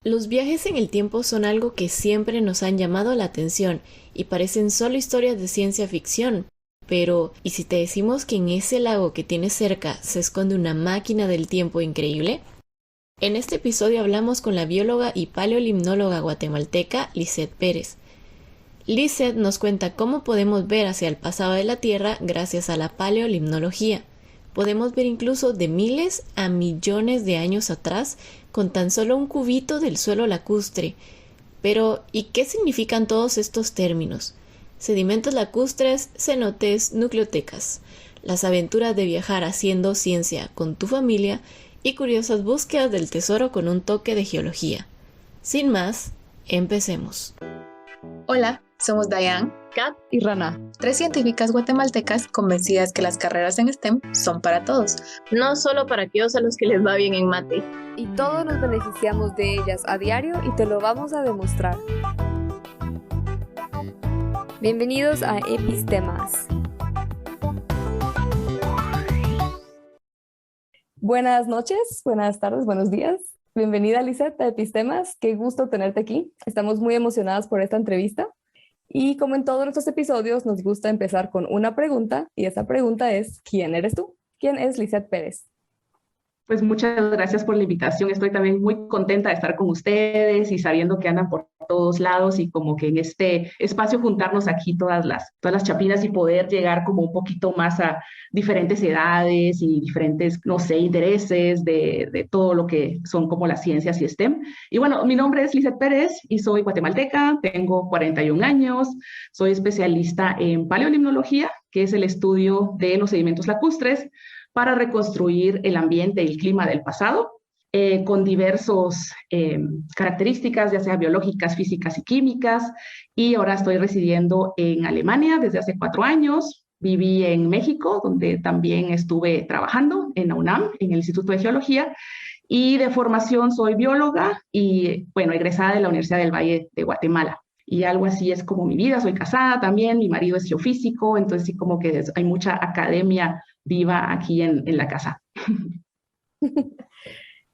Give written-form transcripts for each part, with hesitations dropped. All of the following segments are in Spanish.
Los viajes en el tiempo son algo que siempre nos han llamado la atención y parecen solo historias de ciencia ficción. Pero, ¿y si te decimos que en ese lago que tienes cerca se esconde una máquina del tiempo increíble? En este episodio hablamos con la bióloga y paleolimnóloga guatemalteca Lisette Pérez. Lisette nos cuenta cómo podemos ver hacia el pasado de la Tierra gracias a la paleolimnología. Podemos ver incluso de miles a millones de años atrás con tan solo un cubito del suelo lacustre. Pero, ¿y qué significan todos estos términos? Sedimentos lacustres, cenotes, nucleotecas. Las aventuras de viajar haciendo ciencia con tu familia y curiosas búsquedas del tesoro con un toque de geología. Sin más, empecemos. Hola, somos Dayan, Kat y Rana, tres científicas guatemaltecas convencidas que las carreras en STEM son para todos. no solo para aquellos a los que les va bien en mate. Y todos nos beneficiamos de ellas a diario y te lo vamos a demostrar. Bienvenidos a Epistemas. Buenas noches, buenas tardes, buenos días. Bienvenida, Lisette, a Epistemas. Qué gusto tenerte aquí. Estamos muy emocionadas por esta entrevista. Y como en todos nuestros episodios, nos gusta empezar con una pregunta. Y esa pregunta es, ¿quién eres tú? ¿Quién es Lisette Pérez? Pues muchas gracias por la invitación. Estoy también muy contenta de estar con ustedes y sabiendo que andan por todos lados y como que en este espacio juntarnos aquí todas las chapinas y poder llegar como un poquito más a diferentes edades y diferentes, no sé, intereses de todo lo que son como las ciencias y STEM. Y bueno, mi nombre es Lisette Pérez y soy guatemalteca, tengo 41 años, soy especialista en paleolimnología, que es el estudio de los sedimentos lacustres, para reconstruir el ambiente y el clima del pasado, con diversas características, ya sea biológicas, físicas y químicas. Y ahora estoy residiendo en Alemania desde hace 4 años. Viví en México, donde también estuve trabajando en la UNAM, en el Instituto de Geología. Y de formación soy bióloga y, bueno, egresada de la Universidad del Valle de Guatemala. Y algo así es como mi vida. Soy casada también, mi marido es geofísico, entonces sí como que hay mucha academia viva aquí en la casa.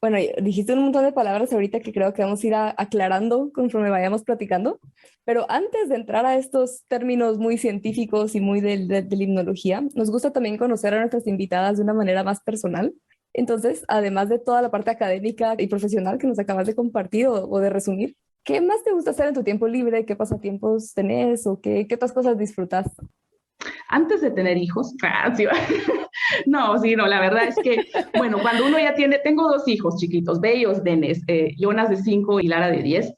Bueno, dijiste un montón de palabras ahorita que creo que vamos a ir aclarando conforme vayamos platicando, pero antes de entrar a estos términos muy científicos y muy de limnología, nos gusta también conocer a nuestras invitadas de una manera más personal. Entonces, además de toda la parte académica y profesional que nos acabas de compartir o de resumir, ¿qué más te gusta hacer en tu tiempo libre? ¿Qué pasatiempos tenés o qué otras cosas disfrutas? Antes de tener hijos, sí, no, sí, no, la verdad es que, bueno, cuando uno ya tengo 2 hijos chiquitos, bellos, Denes, Jonas de 5 y Lara de 10,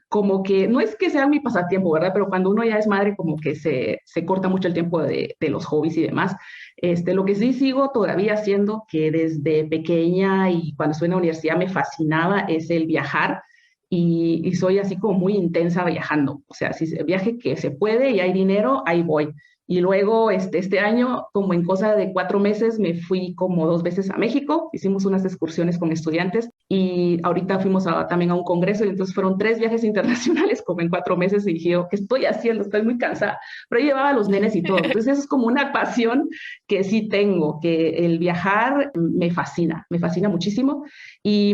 como que, no es que sea mi pasatiempo, ¿verdad? Pero cuando uno ya es madre, como que se corta mucho el tiempo de los hobbies y demás. Lo que sí sigo todavía haciendo, que desde pequeña y cuando estuve en la universidad me fascinaba, es el viajar. Y soy así como muy intensa viajando. O sea, si se viaje que se puede y hay dinero, ahí voy. Y luego este año, como en cosa de 4 meses, me fui como 2 veces a México. Hicimos unas excursiones con estudiantes y ahorita fuimos también a un congreso y entonces fueron 3 viajes internacionales como en 4 meses y dije, ¿qué estoy haciendo? Estoy muy cansada. Pero yo llevaba a los nenes y todo. Entonces eso es como una pasión que sí tengo, que el viajar me fascina muchísimo. Y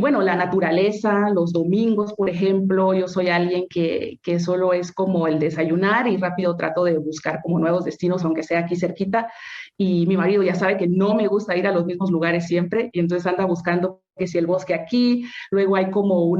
bueno, la naturaleza, los domingos, por ejemplo, yo soy alguien que solo es como el desayunar y rápido trato de buscar como nuevos destinos, aunque sea aquí cerquita. Y mi marido ya sabe que no me gusta ir a los mismos lugares siempre y entonces anda buscando que si el bosque aquí, luego hay como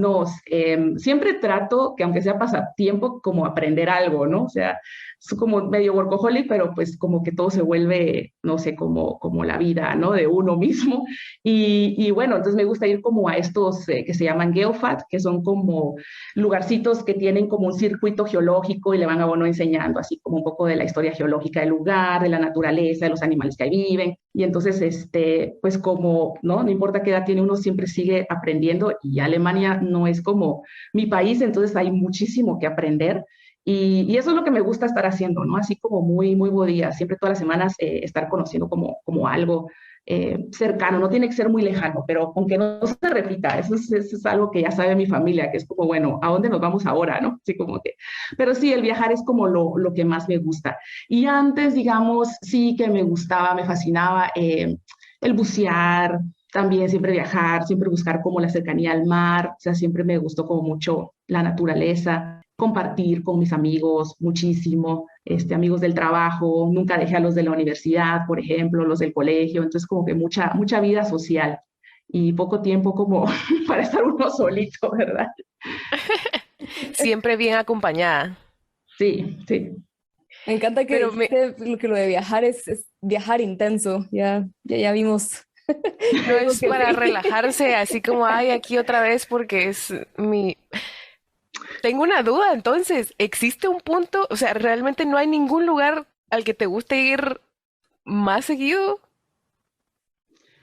siempre trato que aunque sea pasatiempo, como aprender algo, ¿no? O sea, es como medio workaholic, pero pues como que todo se vuelve, no sé, como la vida, ¿no? De uno mismo. Y bueno, entonces me gusta ir como a estos que se llaman geofat, que son como lugarcitos que tienen como un circuito geológico y le van a uno enseñando así como un poco de la historia geológica del lugar, de la naturaleza, de los animales que ahí viven. Y entonces, pues como, ¿no? No importa qué edad tiene uno, siempre sigue aprendiendo y Alemania no es como mi país, entonces hay muchísimo que aprender. Y eso es lo que me gusta estar haciendo, ¿no? Así como muy, muy bodía, siempre todas las semanas estar conociendo como algo cercano, no tiene que ser muy lejano, pero aunque no se repita, eso es algo que ya sabe mi familia, que es como, bueno, ¿a dónde nos vamos ahora, no? Así como que, pero sí, el viajar es como lo que más me gusta. Y antes, digamos, sí que me gustaba, me fascinaba el bucear, también siempre viajar, siempre buscar como la cercanía al mar, o sea, siempre me gustó como mucho la naturaleza, compartir con mis amigos muchísimo, amigos del trabajo, nunca dejé a los de la universidad, por ejemplo, los del colegio, entonces como que mucha vida social y poco tiempo como para estar uno solito, ¿verdad? Siempre bien acompañada. Sí, sí. Me encanta que Pero dijiste lo de viajar es viajar intenso. Ya vimos. no es que para sí. relajarse, así como, ay, aquí otra vez porque es mi... Tengo una duda, entonces, ¿existe un punto? O sea, ¿realmente no hay ningún lugar al que te guste ir más seguido?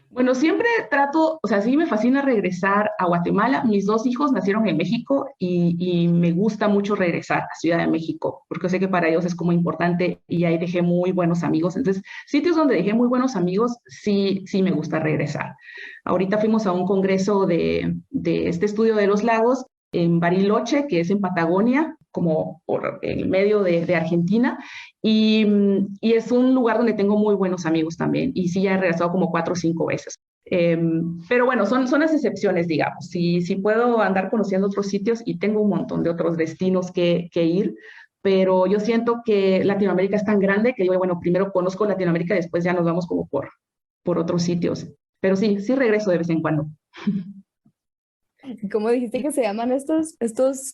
Bueno, siempre trato, o sea, sí me fascina regresar a Guatemala. Mis 2 hijos nacieron en México y me gusta mucho regresar a Ciudad de México, porque sé que para ellos es como importante y ahí dejé muy buenos amigos. Entonces, sitios donde dejé muy buenos amigos, sí me gusta regresar. Ahorita fuimos a un congreso de este estudio de los lagos en Bariloche, que es en Patagonia, como por el medio de Argentina, y es un lugar donde tengo muy buenos amigos también, y sí, ya he regresado como 4 o 5 veces. Pero bueno, son las excepciones, digamos. Si puedo andar conociendo otros sitios y tengo un montón de otros destinos que ir, pero yo siento que Latinoamérica es tan grande que yo, bueno, primero conozco Latinoamérica y después ya nos vamos como por otros sitios. Pero sí regreso de vez en cuando. ¿Cómo dijiste que se llaman estos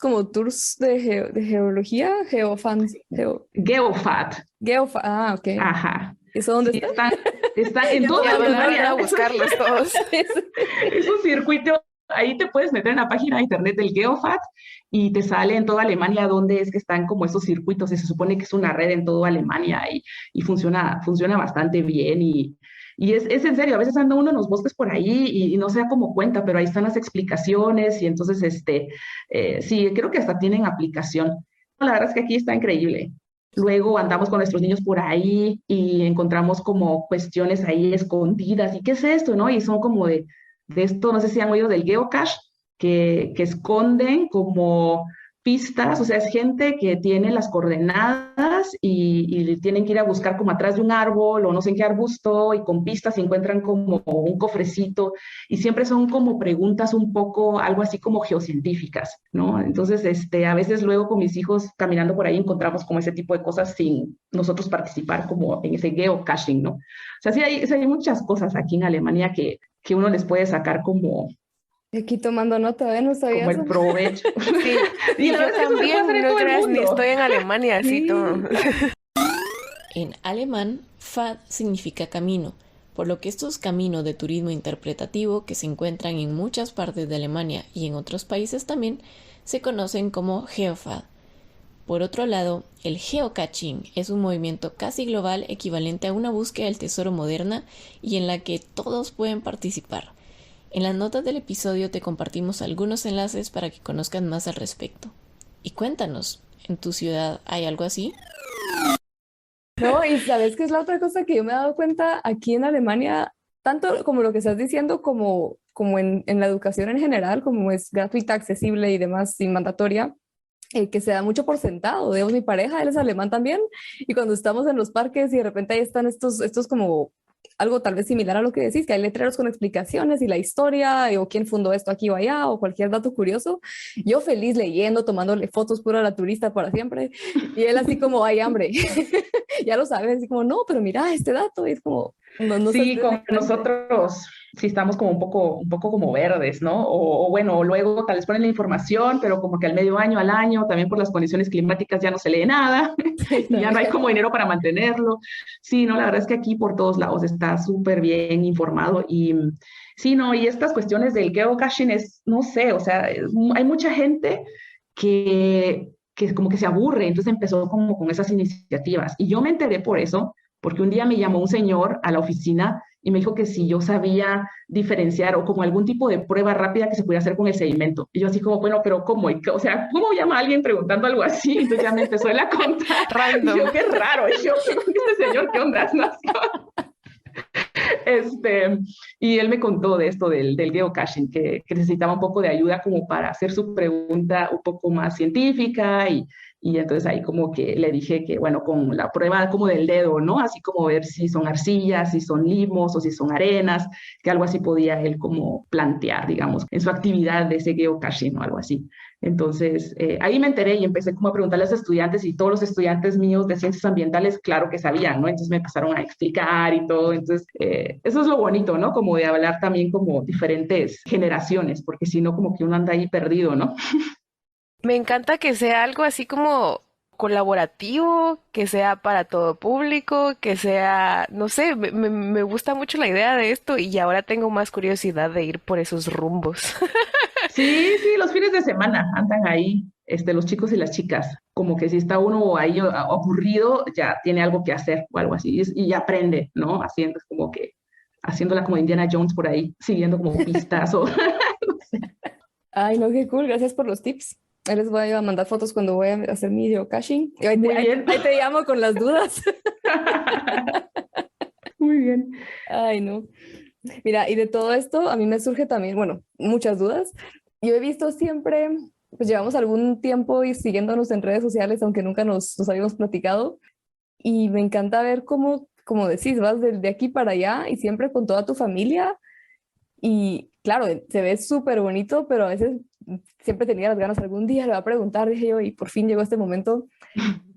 como tours de geología? Geofat. Ok. Ajá. ¿Eso dónde Sí, está? está en toda Ya van a ir Alemania. a buscarlos todos. Es un circuito, ahí te puedes meter en la página de internet del Geofat y te sale en toda Alemania dónde es que están como esos circuitos, y se supone que es una red en toda Alemania y funciona bastante bien y es en serio, a veces anda uno en los bosques por ahí y no se da como cuenta, pero ahí están las explicaciones y entonces, sí, creo que hasta tienen aplicación. La verdad es que aquí está increíble. Luego andamos con nuestros niños por ahí y encontramos como cuestiones ahí escondidas. ¿Y qué es esto, no? Y son como de esto, no sé si han oído del geocache, que esconden como pistas, o sea, es gente que tiene las coordenadas y tienen que ir a buscar como atrás de un árbol o no sé en qué arbusto y con pistas encuentran como un cofrecito y siempre son como preguntas un poco, algo así como geocientíficas, ¿no? Entonces, a veces luego con mis hijos caminando por ahí encontramos como ese tipo de cosas sin nosotros participar como en ese geocaching, ¿no? O sea, sí hay muchas cosas aquí en Alemania que uno les puede sacar como Aquí tomando nota, ¿eh? No sabía como eso. el provecho. Sí, Y y la yo verdad es que eso le puede también, hacer en no todo el creas, ni mundo. estoy en Alemania, así Sí. todo. En alemán, Pfad significa camino, por lo que estos caminos de turismo interpretativo que se encuentran en muchas partes de Alemania y en otros países también se conocen como Geofad. Por otro lado, el geocaching es un movimiento casi global equivalente a una búsqueda del tesoro moderna y en la que todos pueden participar. En las notas del episodio te compartimos algunos enlaces para que conozcan más al respecto. Y cuéntanos, ¿en tu ciudad hay algo así? No, y sabes qué es la otra cosa que yo me he dado cuenta aquí en Alemania, tanto como lo que estás diciendo, como en la educación en general, como es gratuita, accesible y demás, sin mandatoria, que se da mucho por sentado. Digamos, mi pareja, él es alemán también, y cuando estamos en los parques y de repente ahí están estos como algo tal vez similar a lo que decís, que hay letreros con explicaciones y la historia, o quién fundó esto aquí o allá, o cualquier dato curioso, yo feliz leyendo, tomándole fotos pura a la turista para siempre, y él así como, hay hambre, ya lo sabes, así como, no, pero mira este dato, y es como, no sé, Sí, es con diferente. nosotros sí estamos como un poco como verdes, ¿no? O bueno, luego tal vez ponen la información, pero como que al medio año, al año, también por las condiciones climáticas ya no se lee nada Sí, y ya no hay también. como dinero para mantenerlo. Sí, no, la verdad es que aquí por todos lados está súper bien informado y sí, no, y estas cuestiones del geocaching es, no sé, o sea, hay mucha gente que como que se aburre, entonces empezó como con esas iniciativas y yo me enteré por eso porque un día me llamó un señor a la oficina y me dijo que si yo sabía diferenciar o como algún tipo de prueba rápida que se pudiera hacer con el sedimento. Y yo así como, bueno, pero ¿cómo? O sea, ¿cómo llama a alguien preguntando algo así? Entonces ya me empezó él a contar. Y Random. yo, qué raro. Y yo, este señor, ¿qué onda? ¿No? Y él me contó de esto del geocaching, que necesitaba un poco de ayuda como para hacer su pregunta un poco más científica Y entonces ahí como que le dije que, bueno, con la prueba como del dedo, ¿no? Así como ver si son arcillas, si son limos o si son arenas, que algo así podía él como plantear, digamos, en su actividad de ese geocaching o algo así. Entonces, ahí me enteré y empecé como a preguntarle a los estudiantes y todos los estudiantes míos de ciencias ambientales, claro que sabían, ¿no? Entonces me empezaron a explicar y todo. Entonces, eso es lo bonito, ¿no? Como de hablar también como diferentes generaciones, porque si no, como que uno anda ahí perdido, ¿no? Me encanta que sea algo así como colaborativo, que sea para todo público, que sea, no sé, me gusta mucho la idea de esto y ahora tengo más curiosidad de ir por esos rumbos. Sí, sí, los fines de semana andan ahí, los chicos y las chicas. Como que si está uno ahí aburrido, ya tiene algo que hacer o algo así. Y ya aprende, ¿no? Haciendo, es como que, haciéndola como Indiana Jones por ahí, siguiendo como pistas o no sé. Ay, no, qué cool, gracias por los tips. Ahí les voy a mandar fotos cuando voy a hacer mi geocaching. Y Muy bien. ahí te llamo con las dudas. Muy bien. Ay, no. Mira, y de todo esto a mí me surge también, bueno, muchas dudas. Yo he visto siempre, pues llevamos algún tiempo y siguiéndonos en redes sociales, aunque nunca nos habíamos platicado, y me encanta ver cómo, como decís, vas de aquí para allá y siempre con toda tu familia. Y claro, se ve súper bonito, pero a veces siempre tenía las ganas, algún día le voy a preguntar, dije yo, y por fin llegó este momento.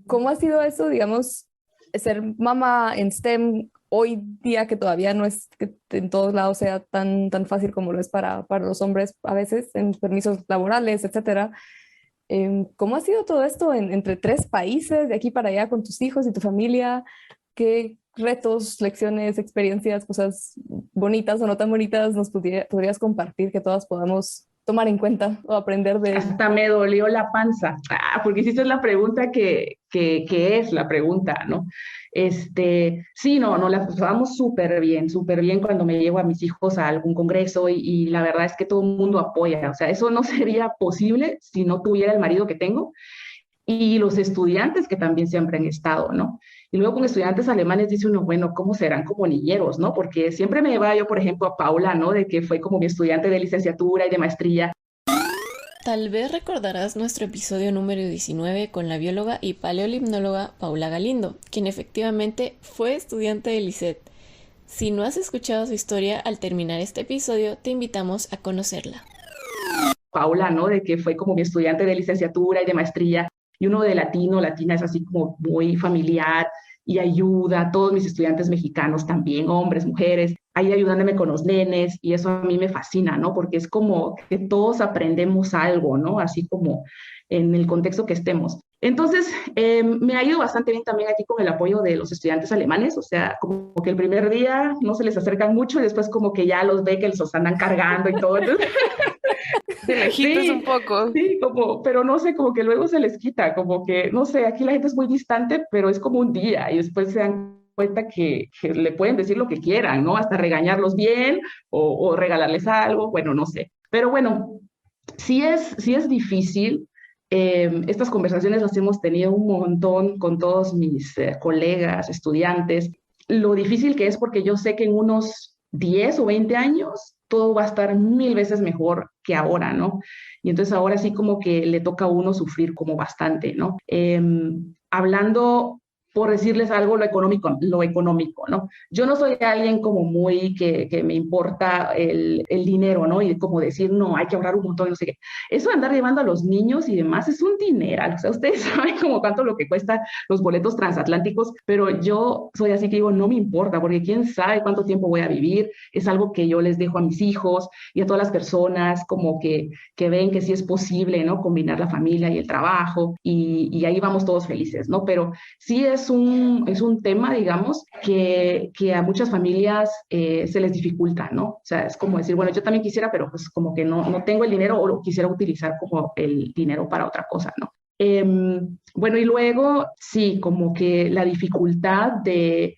¿Cómo ha sido eso, digamos, ser mamá en STEM hoy día, que todavía no es que en todos lados sea tan fácil como lo es para los hombres a veces, en permisos laborales, etcétera? ¿Cómo ha sido todo esto entre 3 países, de aquí para allá, con tus hijos y tu familia? ¿Qué retos, lecciones, experiencias, cosas bonitas o no tan bonitas nos podrías compartir que todas podamos tomar en cuenta o aprender de? Hasta me dolió la panza, porque hiciste la pregunta que es la pregunta, ¿no? Sí, no, la pasamos súper bien cuando me llevo a mis hijos a algún congreso y la verdad es que todo el mundo apoya, o sea, eso no sería posible si no tuviera el marido que tengo y los estudiantes que también siempre han estado, ¿no? Y luego con estudiantes alemanes dice uno, bueno, ¿cómo serán como niñeros, no? Porque siempre me llevaba yo, por ejemplo, a Paula, ¿no? De que fue como mi estudiante de licenciatura y de maestría. Tal vez recordarás nuestro episodio número 19 con la bióloga y paleolimnóloga Paula Galindo, quien efectivamente fue estudiante de LICET. Si no has escuchado su historia, al terminar este episodio te invitamos a conocerla. Paula, ¿no? De que fue como mi estudiante de licenciatura y de maestría, y uno de latina es así como muy familiar y ayuda a todos mis estudiantes mexicanos también, hombres, mujeres, ahí ayudándome con los nenes, y eso a mí me fascina, ¿no? Porque es como que todos aprendemos algo, ¿no? Así como en el contexto que estemos. Entonces, me ha ido bastante bien también aquí con el apoyo de los estudiantes alemanes, o sea, como que el primer día no se les acercan mucho y después como que ya los ve que los andan cargando y todo. Entonces, De lejitos sí, un poco. sí, como, pero no sé, como que luego se les quita, como que, no sé, aquí la gente es muy distante, pero es como un día y después se dan cuenta que le pueden decir lo que quieran, ¿no? Hasta regañarlos bien o regalarles algo, bueno, no sé. Pero bueno, sí es difícil. Estas conversaciones las hemos tenido un montón con todos mis colegas, estudiantes. Lo difícil que es porque yo sé que en unos 10 o 20 años todo va a estar 1000 veces mejor que ahora, ¿no? Y entonces ahora sí como que le toca a uno sufrir como bastante, ¿no? Hablando, por decirles algo, lo económico, ¿no? Yo no soy alguien como muy que me importa el dinero, ¿no? Y como decir, no, hay que ahorrar un montón, no sé qué. Eso de andar llevando a los niños y demás es un dineral, o sea, ustedes saben como cuánto lo que cuesta los boletos transatlánticos, pero yo soy así que digo, no me importa, porque quién sabe cuánto tiempo voy a vivir, es algo que yo les dejo a mis hijos y a todas las personas como que ven que sí es posible, ¿no? Combinar la familia y el trabajo y ahí vamos todos felices, ¿no? Pero sí es un tema, digamos, que a muchas familias se les dificulta, ¿no? O sea, es como decir, bueno, yo también quisiera, pero pues como que no tengo el dinero o lo quisiera utilizar como el dinero para otra cosa, ¿no? Bueno, y luego, sí, como que la dificultad de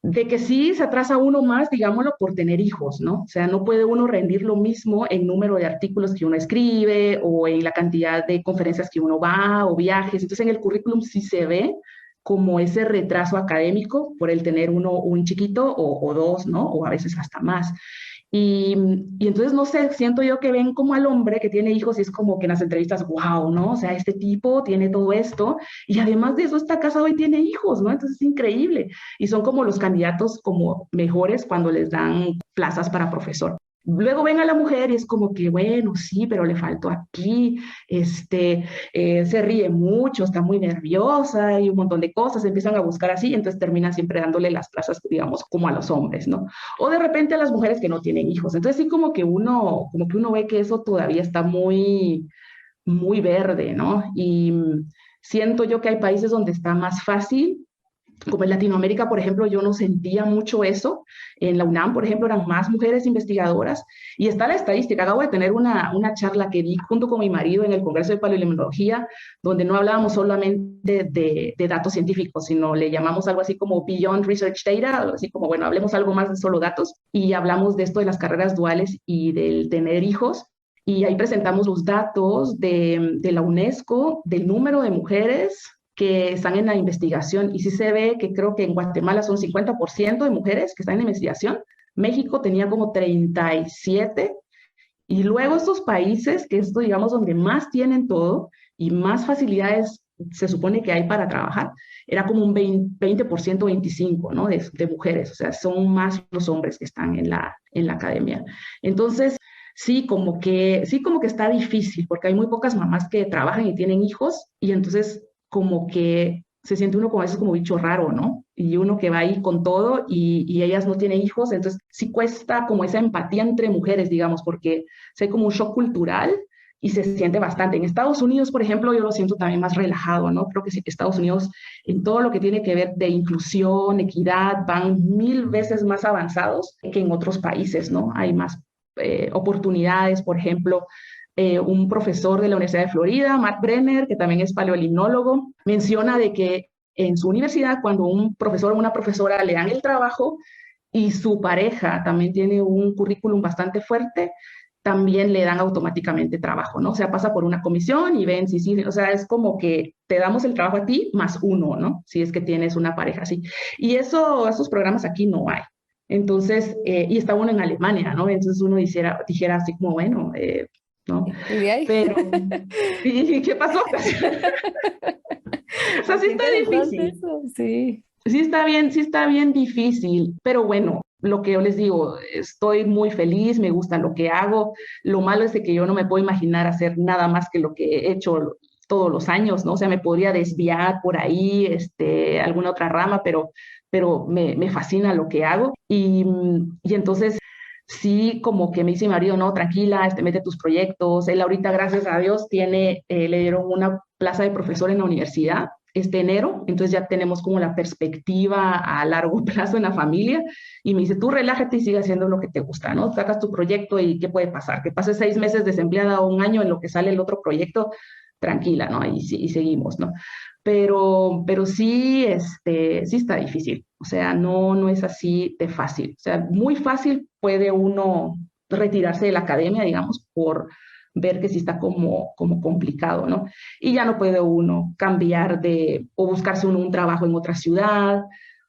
que sí se atrasa uno más, digámoslo, por tener hijos, ¿no? O sea, no puede uno rendir lo mismo en número de artículos que uno escribe o en la cantidad de conferencias que uno va o viajes. Entonces, en el currículum sí se ve como ese retraso académico por el tener un chiquito o dos, ¿no? O a veces hasta más. Y, y entonces, no sé, siento yo que ven como al hombre que tiene hijos y es como que en las entrevistas, wow, ¿no? O sea, este tipo tiene todo esto y además de eso está casado y tiene hijos, ¿no? Entonces es increíble. Y son como los candidatos como mejores cuando les dan plazas para profesor. Luego ven a la mujer y es como que, bueno, sí, pero le faltó aquí, se ríe mucho, está muy nerviosa y un montón de cosas, empiezan a buscar así, entonces terminan siempre dándole las plazas, digamos, como a los hombres, ¿no? O de repente a las mujeres que no tienen hijos. Entonces sí como que uno ve que eso todavía está muy, muy verde, ¿no? Y siento yo que hay países donde está más fácil, como en Latinoamérica, por ejemplo, yo no sentía mucho eso. En la UNAM, por ejemplo, eran más mujeres investigadoras. Y está la estadística. Acabo de tener una charla que di junto con mi marido en el Congreso de Paleolimnología, donde no hablábamos solamente de datos científicos, sino le llamamos algo así como Beyond Research Data, algo así como, bueno, hablemos algo más de solo datos. Y hablamos de esto de las carreras duales y del tener hijos. Y ahí presentamos los datos de la UNESCO, del número de mujeres que están en la investigación. Y sí se ve que creo que en Guatemala son 50% de mujeres que están en investigación. México tenía como 37%. Y luego estos países, que esto digamos donde más tienen todo y más facilidades se supone que hay para trabajar, era como un 20%, 25%, ¿no? De mujeres. O sea, son más los hombres que están en la academia. Entonces, sí como que está difícil, porque hay muy pocas mamás que trabajan y tienen hijos, y entonces como que se siente uno como a veces como bicho raro, ¿no? Y uno que va ahí con todo y ellas no tienen hijos, entonces sí cuesta como esa empatía entre mujeres, digamos, porque hay como un shock cultural y se siente bastante. En Estados Unidos, por ejemplo, yo lo siento también más relajado, ¿no? Creo que sí, Estados Unidos en todo lo que tiene que ver de inclusión, equidad, van 1000 veces más avanzados que en otros países, ¿no? Hay más oportunidades, por ejemplo, un profesor de la Universidad de Florida, Matt Brenner, que también es paleolimnólogo, menciona de que en su universidad, cuando un profesor o una profesora le dan el trabajo y su pareja también tiene un currículum bastante fuerte, también le dan automáticamente trabajo, ¿no? O sea, pasa por una comisión y ven si sí, o sea, es como que te damos el trabajo a ti más uno, ¿no? Si es que tienes una pareja así. Y esos programas aquí no hay. Entonces, y está uno en Alemania, ¿no? Entonces uno dijera así como, bueno, ¿no? ¿Y de ahí? Pero, ¿y qué pasó? O sea, sí está difícil. Eso, sí. Sí está bien difícil, pero bueno, lo que yo les digo, estoy muy feliz, me gusta lo que hago. Lo malo es de que yo no me puedo imaginar hacer nada más que lo que he hecho todos los años, ¿no? O sea, me podría desviar por ahí, alguna otra rama, pero me fascina lo que hago. Y entonces sí, como que me dice mi marido, no, tranquila, mete tus proyectos. Él ahorita, gracias a Dios, le dieron una plaza de profesor en la universidad este enero, entonces ya tenemos como la perspectiva a largo plazo en la familia, y me dice, tú relájate y sigue haciendo lo que te gusta, ¿no? Sacas tu proyecto y ¿qué puede pasar? Que pases 6 meses desempleada o un año en lo que sale el otro proyecto, tranquila, ¿no? Y seguimos, ¿no? Pero sí, sí está difícil, o sea, no es así de fácil, o sea, muy fácil puede uno retirarse de la academia, digamos, por ver que sí está como complicado, ¿no? Y ya no puede uno cambiar o buscarse uno un trabajo en otra ciudad.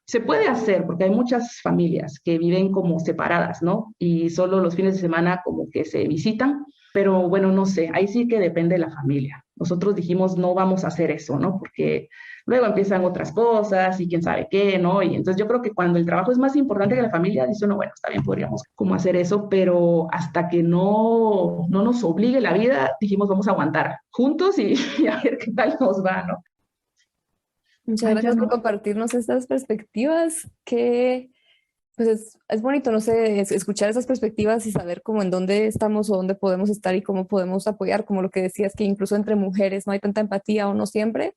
Se puede hacer, porque hay muchas familias que viven como separadas, ¿no? Y solo los fines de semana como que se visitan, pero bueno, no sé, ahí sí que depende de la familia. Nosotros dijimos, no vamos a hacer eso, ¿no? Porque luego empiezan otras cosas y quién sabe qué, ¿no? Y entonces yo creo que cuando el trabajo es más importante que la familia, dice uno, bueno, está bien, podríamos como hacer eso, pero hasta que no nos obligue la vida, dijimos, vamos a aguantar juntos y a ver qué tal nos va, ¿no? Muchas Ay, gracias ya por no. compartirnos estas perspectivas que pues es bonito, no sé, escuchar esas perspectivas y saber cómo en dónde estamos o dónde podemos estar y cómo podemos apoyar, como lo que decías, que incluso entre mujeres no hay tanta empatía o no siempre,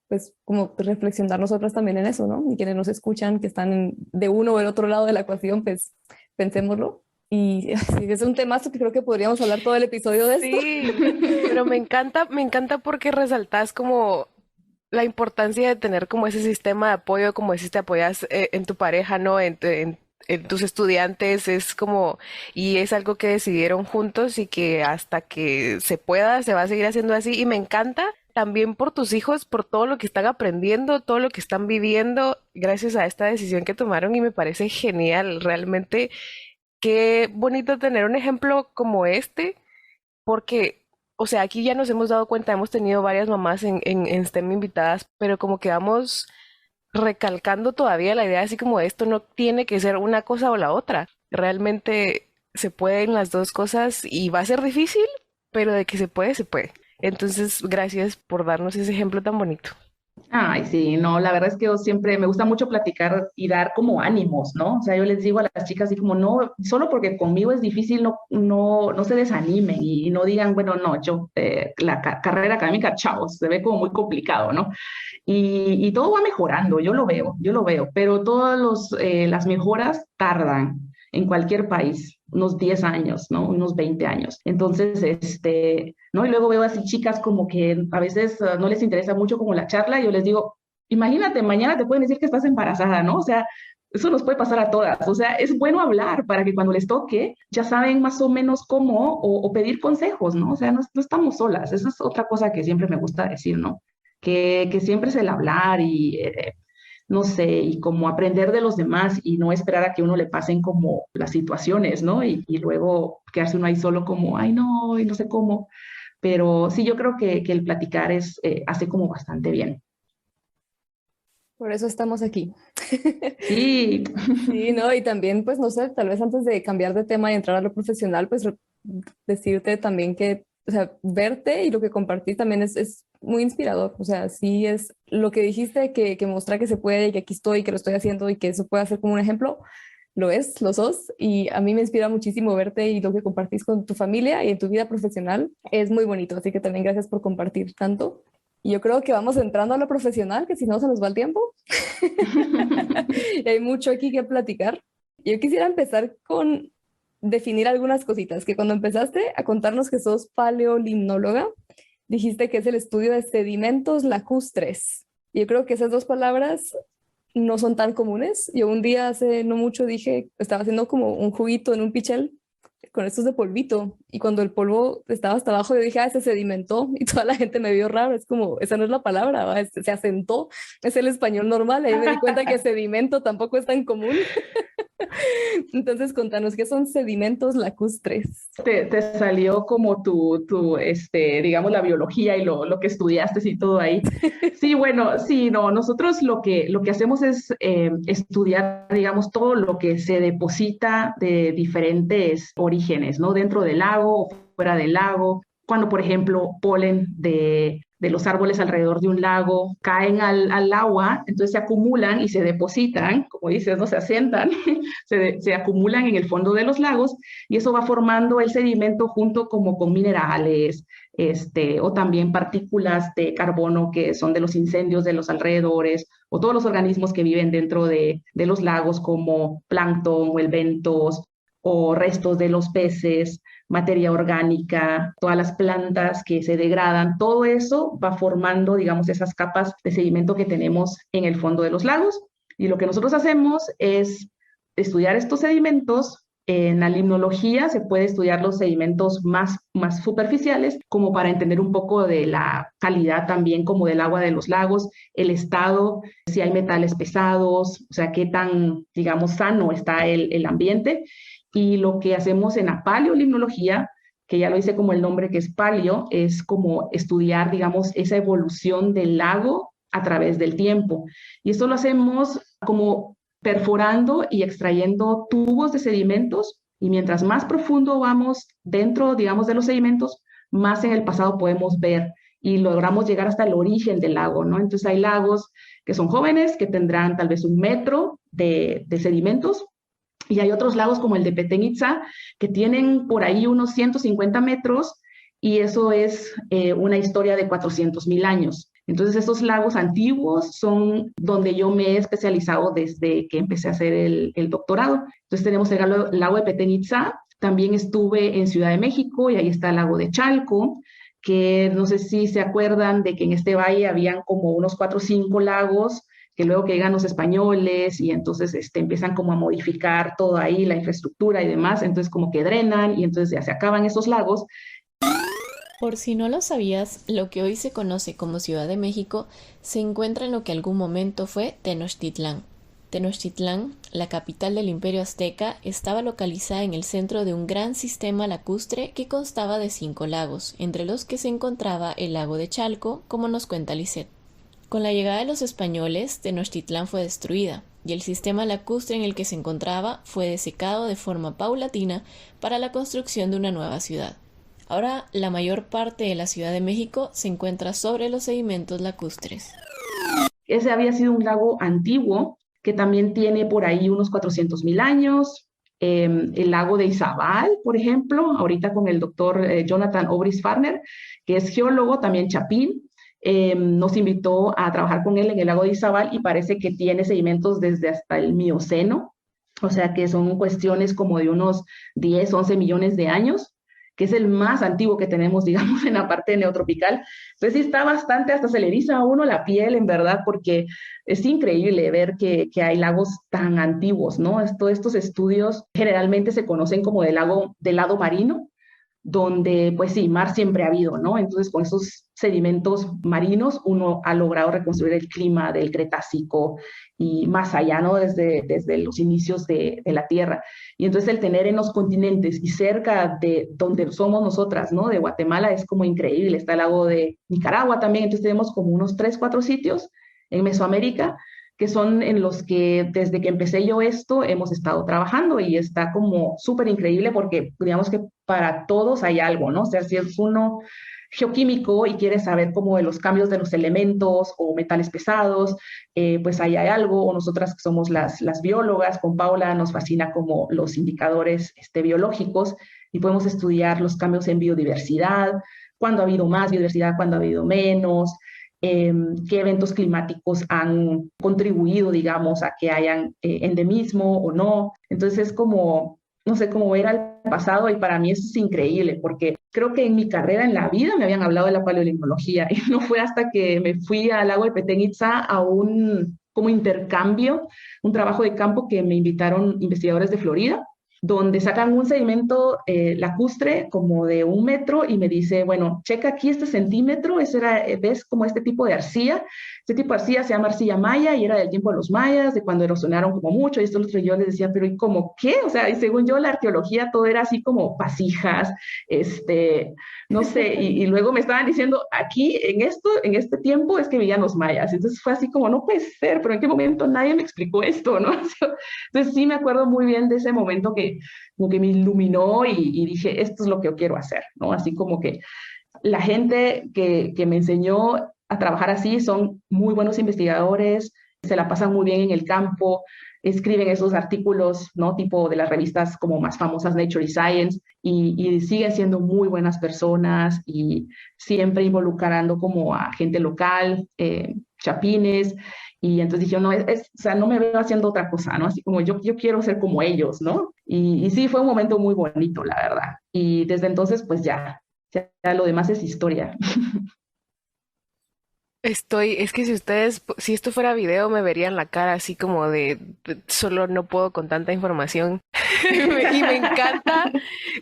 pues como reflexionar nosotras también en eso, ¿no? Y quienes nos escuchan, que están de uno o el otro lado de la ecuación, pues pensémoslo. Y sí, es un temazo que creo que podríamos hablar todo el episodio de esto. Sí, pero me encanta porque resaltas como la importancia de tener como ese sistema de apoyo, como decís, te apoyas en tu pareja, ¿no? En tus estudiantes, es como, y es algo que decidieron juntos y que hasta que se pueda, se va a seguir haciendo así. Y me encanta también por tus hijos, por todo lo que están aprendiendo, todo lo que están viviendo, gracias a esta decisión que tomaron, y me parece genial, realmente qué bonito tener un ejemplo como este, porque, o sea, aquí ya nos hemos dado cuenta, hemos tenido varias mamás en STEM invitadas, pero como que vamos recalcando todavía la idea así como esto no tiene que ser una cosa o la otra. Realmente se pueden las dos cosas y va a ser difícil, pero de que se puede, se puede. Entonces, gracias por darnos ese ejemplo tan bonito. Ay, sí, no, la verdad es que yo siempre me gusta mucho platicar y dar como ánimos, ¿no? O sea, yo les digo a las chicas así como, no, solo porque conmigo es difícil, no se desanimen y no digan, bueno, no, yo, la carrera académica, chao, se ve como muy complicado, ¿no? Y todo va mejorando, yo lo veo, pero todas las mejoras tardan en cualquier país, unos 10 años, ¿no? Unos 20 años. Entonces, ¿no? Y luego veo así chicas como que a veces no les interesa mucho como la charla, y yo les digo, imagínate, mañana te pueden decir que estás embarazada, ¿no? O sea, eso nos puede pasar a todas. O sea, es bueno hablar para que cuando les toque ya saben más o menos cómo o pedir consejos, ¿no? O sea, no estamos solas. Esa es otra cosa que siempre me gusta decir, ¿no? Que siempre es el hablar y no sé, y como aprender de los demás y no esperar a que uno le pasen como las situaciones, ¿no? Y luego quedarse uno ahí solo como, ay, no, y no sé cómo. Pero sí, yo creo que el platicar hace como bastante bien. Por eso estamos aquí. Sí, Sí, ¿no? Y también, pues, no sé, tal vez antes de cambiar de tema y entrar a lo profesional, pues, decirte también que, o sea, verte y lo que compartís también es muy inspirador. O sea, sí es lo que dijiste, que mostrar que se puede y que aquí estoy, que lo estoy haciendo y que eso puede ser como un ejemplo, lo sos. Y a mí me inspira muchísimo verte y lo que compartís con tu familia y en tu vida profesional es muy bonito. Así que también gracias por compartir tanto. Y yo creo que vamos entrando a lo profesional, que si no se nos va el tiempo. Y hay mucho aquí que platicar. Yo quisiera empezar con definir algunas cositas, que cuando empezaste a contarnos que sos paleolimnóloga, dijiste que es el estudio de sedimentos lacustres. Yo creo que esas dos palabras no son tan comunes. Yo un día hace no mucho estaba haciendo como un juguito en un pichel con estos de polvito, y cuando el polvo estaba hasta abajo yo dije, se sedimentó, y toda la gente me vio raro, es como, esa no es la palabra, ¿va? Se asentó, es el español normal, ahí me di cuenta que sedimento tampoco es tan común. Entonces contanos, ¿qué son sedimentos lacustres? te salió como digamos, la biología y lo que estudiaste y todo ahí. Sí, bueno, sí, no, nosotros lo que hacemos es estudiar, digamos, todo lo que se deposita de diferentes orígenes, ¿no? Dentro del lago o fuera del lago. Cuando, por ejemplo, polen de los árboles alrededor de un lago caen al agua, entonces se acumulan y se depositan, como dices, ¿no? Se asientan, se acumulan en el fondo de los lagos, y eso va formando el sedimento junto como con minerales, o también partículas de carbono que son de los incendios de los alrededores, o todos los organismos que viven dentro de los lagos, como plancton o helbentos, o restos de los peces, materia orgánica, todas las plantas que se degradan, todo eso va formando, digamos, esas capas de sedimento que tenemos en el fondo de los lagos. Y lo que nosotros hacemos es estudiar estos sedimentos. En la limnología se puede estudiar los sedimentos más superficiales, como para entender un poco de la calidad también como del agua de los lagos, el estado, si hay metales pesados, o sea, qué tan, digamos, sano está el ambiente. Y lo que hacemos en la paleolimnología, que ya lo dice como el nombre que es paleo, es como estudiar, digamos, esa evolución del lago a través del tiempo. Y esto lo hacemos como perforando y extrayendo tubos de sedimentos, y mientras más profundo vamos dentro, digamos, de los sedimentos, más en el pasado podemos ver y logramos llegar hasta el origen del lago, ¿no? Entonces hay lagos que son jóvenes, que tendrán tal vez 1 metro de sedimentos, y hay otros lagos como el de Petén Itzá, que tienen por ahí unos 150 metros, y eso es una historia de 400.000 años. Entonces, estos lagos antiguos son donde yo me he especializado desde que empecé a hacer el doctorado. Entonces, tenemos el lago de Petén Itzá. También estuve en Ciudad de México, y ahí está el lago de Chalco, que no sé si se acuerdan de que en este valle habían como unos 4 o 5 lagos, que luego que llegan los españoles y entonces empiezan como a modificar todo ahí, la infraestructura y demás, entonces como que drenan y entonces ya se acaban esos lagos. Por si no lo sabías, lo que hoy se conoce como Ciudad de México se encuentra en lo que algún momento fue Tenochtitlán. Tenochtitlán, la capital del Imperio Azteca, estaba localizada en el centro de un gran sistema lacustre que constaba de 5 lagos, entre los que se encontraba el lago de Chalco, como nos cuenta Lisette. Con la llegada de los españoles, Tenochtitlán fue destruida, y el sistema lacustre en el que se encontraba fue desecado de forma paulatina para la construcción de una nueva ciudad. Ahora, la mayor parte de la Ciudad de México se encuentra sobre los sedimentos lacustres. Ese había sido un lago antiguo, que también tiene por ahí unos 400,000 años. El lago de Izabal, por ejemplo, ahorita con el doctor Jonathan Obris Farner, que es geólogo, también chapín, nos invitó a trabajar con él en el lago de Izabal y parece que tiene sedimentos desde hasta el Mioceno, o sea que son cuestiones como de unos 10, 11 millones de años, que es el más antiguo que tenemos, digamos, en la parte neotropical. Entonces sí está bastante, hasta se le eriza a uno la piel, en verdad, porque es increíble ver que hay lagos tan antiguos, ¿no? Estos estudios generalmente se conocen como del lado marino, donde, pues sí, mar siempre ha habido, ¿no? Entonces, con esos sedimentos marinos, uno ha logrado reconstruir el clima del Cretácico y más allá, ¿no? Desde los inicios de la Tierra. Y entonces el tener en los continentes y cerca de donde somos nosotras, ¿no? De Guatemala, es como increíble. Está el lago de Nicaragua también, entonces tenemos como unos 3, 4 sitios en Mesoamérica que son en los que desde que empecé yo esto hemos estado trabajando y está como súper increíble porque digamos que para todos hay algo, ¿no? O sea, si es uno geoquímico y quiere saber como de los cambios de los elementos o metales pesados, pues ahí hay algo, o nosotras que somos las biólogas, con Paula nos fascina como los indicadores biológicos y podemos estudiar los cambios en biodiversidad, cuándo ha habido más biodiversidad, cuándo ha habido menos, qué eventos climáticos han contribuido, digamos, a que hayan endemismo o no. Entonces es como, no sé, como ver al pasado y para mí eso es increíble porque creo que en mi carrera, en la vida, me habían hablado de la paleolimnología y no fue hasta que me fui al lago de Petén Itzá a un como intercambio, un trabajo de campo que me invitaron investigadores de Florida, donde sacan un sedimento lacustre como de 1 metro y me dice, bueno, checa aquí este centímetro, ves como este tipo de arcilla. Este tipo de arcilla se llama arcilla maya y era del tiempo de los mayas, de cuando erosionaron como mucho, y esto otro yo les decía, pero ¿y cómo qué? O sea, y según yo la arqueología todo era así como vasijas, no sé, y luego me estaban diciendo, aquí en este tiempo es que vivían los mayas. Entonces fue así como, no puede ser, pero ¿en qué momento nadie me explicó esto, no? Entonces sí me acuerdo muy bien de ese momento que como que me iluminó y dije, esto es lo que yo quiero hacer, ¿no? Así como que la gente que me enseñó a trabajar así son muy buenos investigadores, se la pasan muy bien en el campo, escriben esos artículos, ¿no? Tipo de las revistas como más famosas, Nature y Science, y siguen siendo muy buenas personas y siempre involucrando como a gente local, chapines, y entonces dije, no, o sea, no me veo haciendo otra cosa, ¿no? Así como yo quiero ser como ellos, ¿no? Y sí, fue un momento muy bonito, la verdad. Y desde entonces, pues ya lo demás es historia. Es que si esto fuera video, me verían la cara así como solo no puedo con tanta información. Y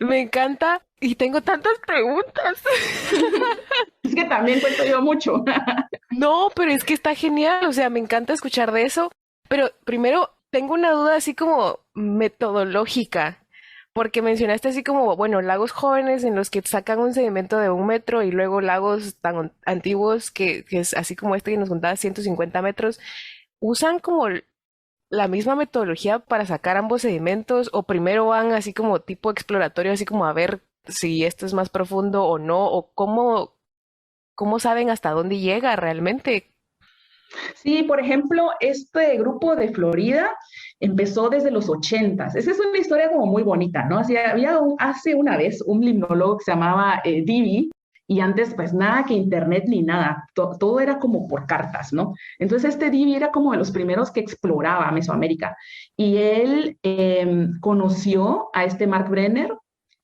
me encanta, y tengo tantas preguntas. Es que también cuento yo mucho. No, pero es que está genial, o sea, me encanta escuchar de eso. Pero primero, tengo una duda así como metodológica. Porque mencionaste así como, bueno, lagos jóvenes en los que sacan un sedimento de 1 metro y luego lagos tan antiguos que es así como este que nos contaba 150 metros. ¿Usan como la misma metodología para sacar ambos sedimentos o primero van así como tipo exploratorio, así como a ver si esto es más profundo o no? ¿O cómo saben hasta dónde llega realmente? Sí, por ejemplo, este grupo de Florida empezó desde los 80s. Esa es una historia como muy bonita, ¿no? Hace una vez un limnólogo que se llamaba Divi, y antes pues nada que internet ni nada, todo era como por cartas, ¿no? Entonces Divi era como de los primeros que exploraba Mesoamérica, y él conoció a Mark Brenner,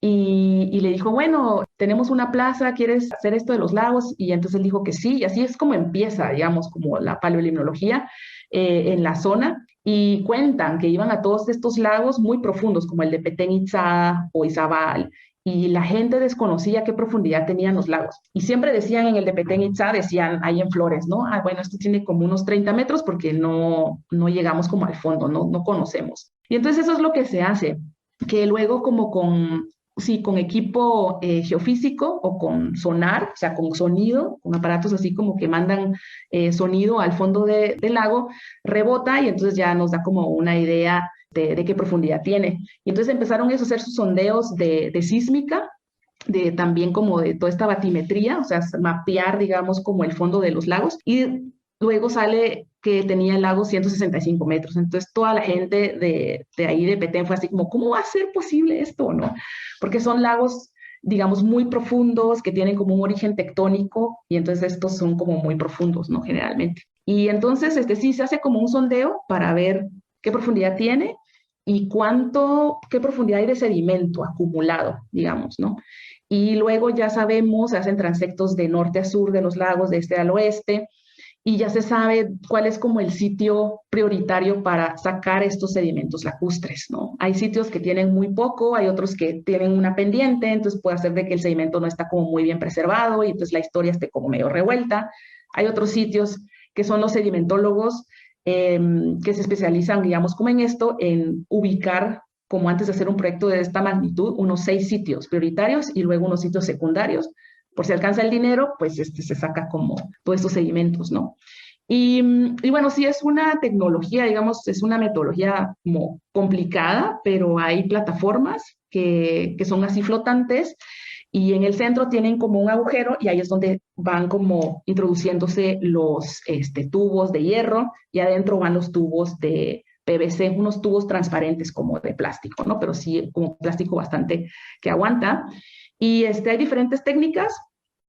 y le dijo, bueno, tenemos una plaza, ¿quieres hacer esto de los lagos? Y entonces él dijo que sí, y así es como empieza, digamos, como la paleolimnología en la zona. Y cuentan que iban a todos estos lagos muy profundos, como el de Petén Itzá o Izabal, y la gente desconocía qué profundidad tenían los lagos. Y siempre decían en el de Petén Itzá, decían ahí en Flores, ¿no? Ah, bueno, esto tiene como unos 30 metros porque no llegamos como al fondo, no conocemos. Y entonces eso es lo que se hace, que luego como con equipo geofísico o con sonar, o sea, con sonido, con aparatos así como que mandan sonido al fondo del lago, rebota y entonces ya nos da como una idea de qué profundidad tiene. Y entonces empezaron a hacer sus sondeos de sísmica, también como de toda esta batimetría, o sea, mapear, digamos, como el fondo de los lagos. Y luego sale que tenía el lago 165 metros. Entonces toda la gente de ahí de Petén fue así como, ¿cómo va a ser posible esto, no? Porque son lagos, digamos, muy profundos, que tienen como un origen tectónico, y entonces estos son como muy profundos, ¿no? Generalmente. Y entonces, sí se hace como un sondeo para ver qué profundidad tiene y qué profundidad hay de sedimento acumulado, digamos, ¿no? Y luego ya sabemos, se hacen transectos de norte a sur de los lagos, de este al oeste, y ya se sabe cuál es como el sitio prioritario para sacar estos sedimentos lacustres, ¿no? Hay sitios que tienen muy poco, hay otros que tienen una pendiente, entonces puede hacer de que el sedimento no está como muy bien preservado y entonces la historia esté como medio revuelta. Hay otros sitios que son los sedimentólogos que se especializan, digamos, como en esto, en ubicar, como antes de hacer un proyecto de esta magnitud, unos 6 sitios prioritarios y luego unos sitios secundarios. Por si alcanza el dinero, pues se saca como todos estos sedimentos, ¿no? Y bueno, sí es una tecnología, digamos, es una metodología como complicada, pero hay plataformas que son así flotantes y en el centro tienen como un agujero y ahí es donde van como introduciéndose los tubos de hierro y adentro van los tubos de PVC, unos tubos transparentes como de plástico, ¿no? Pero sí como plástico bastante que aguanta. Y hay diferentes técnicas,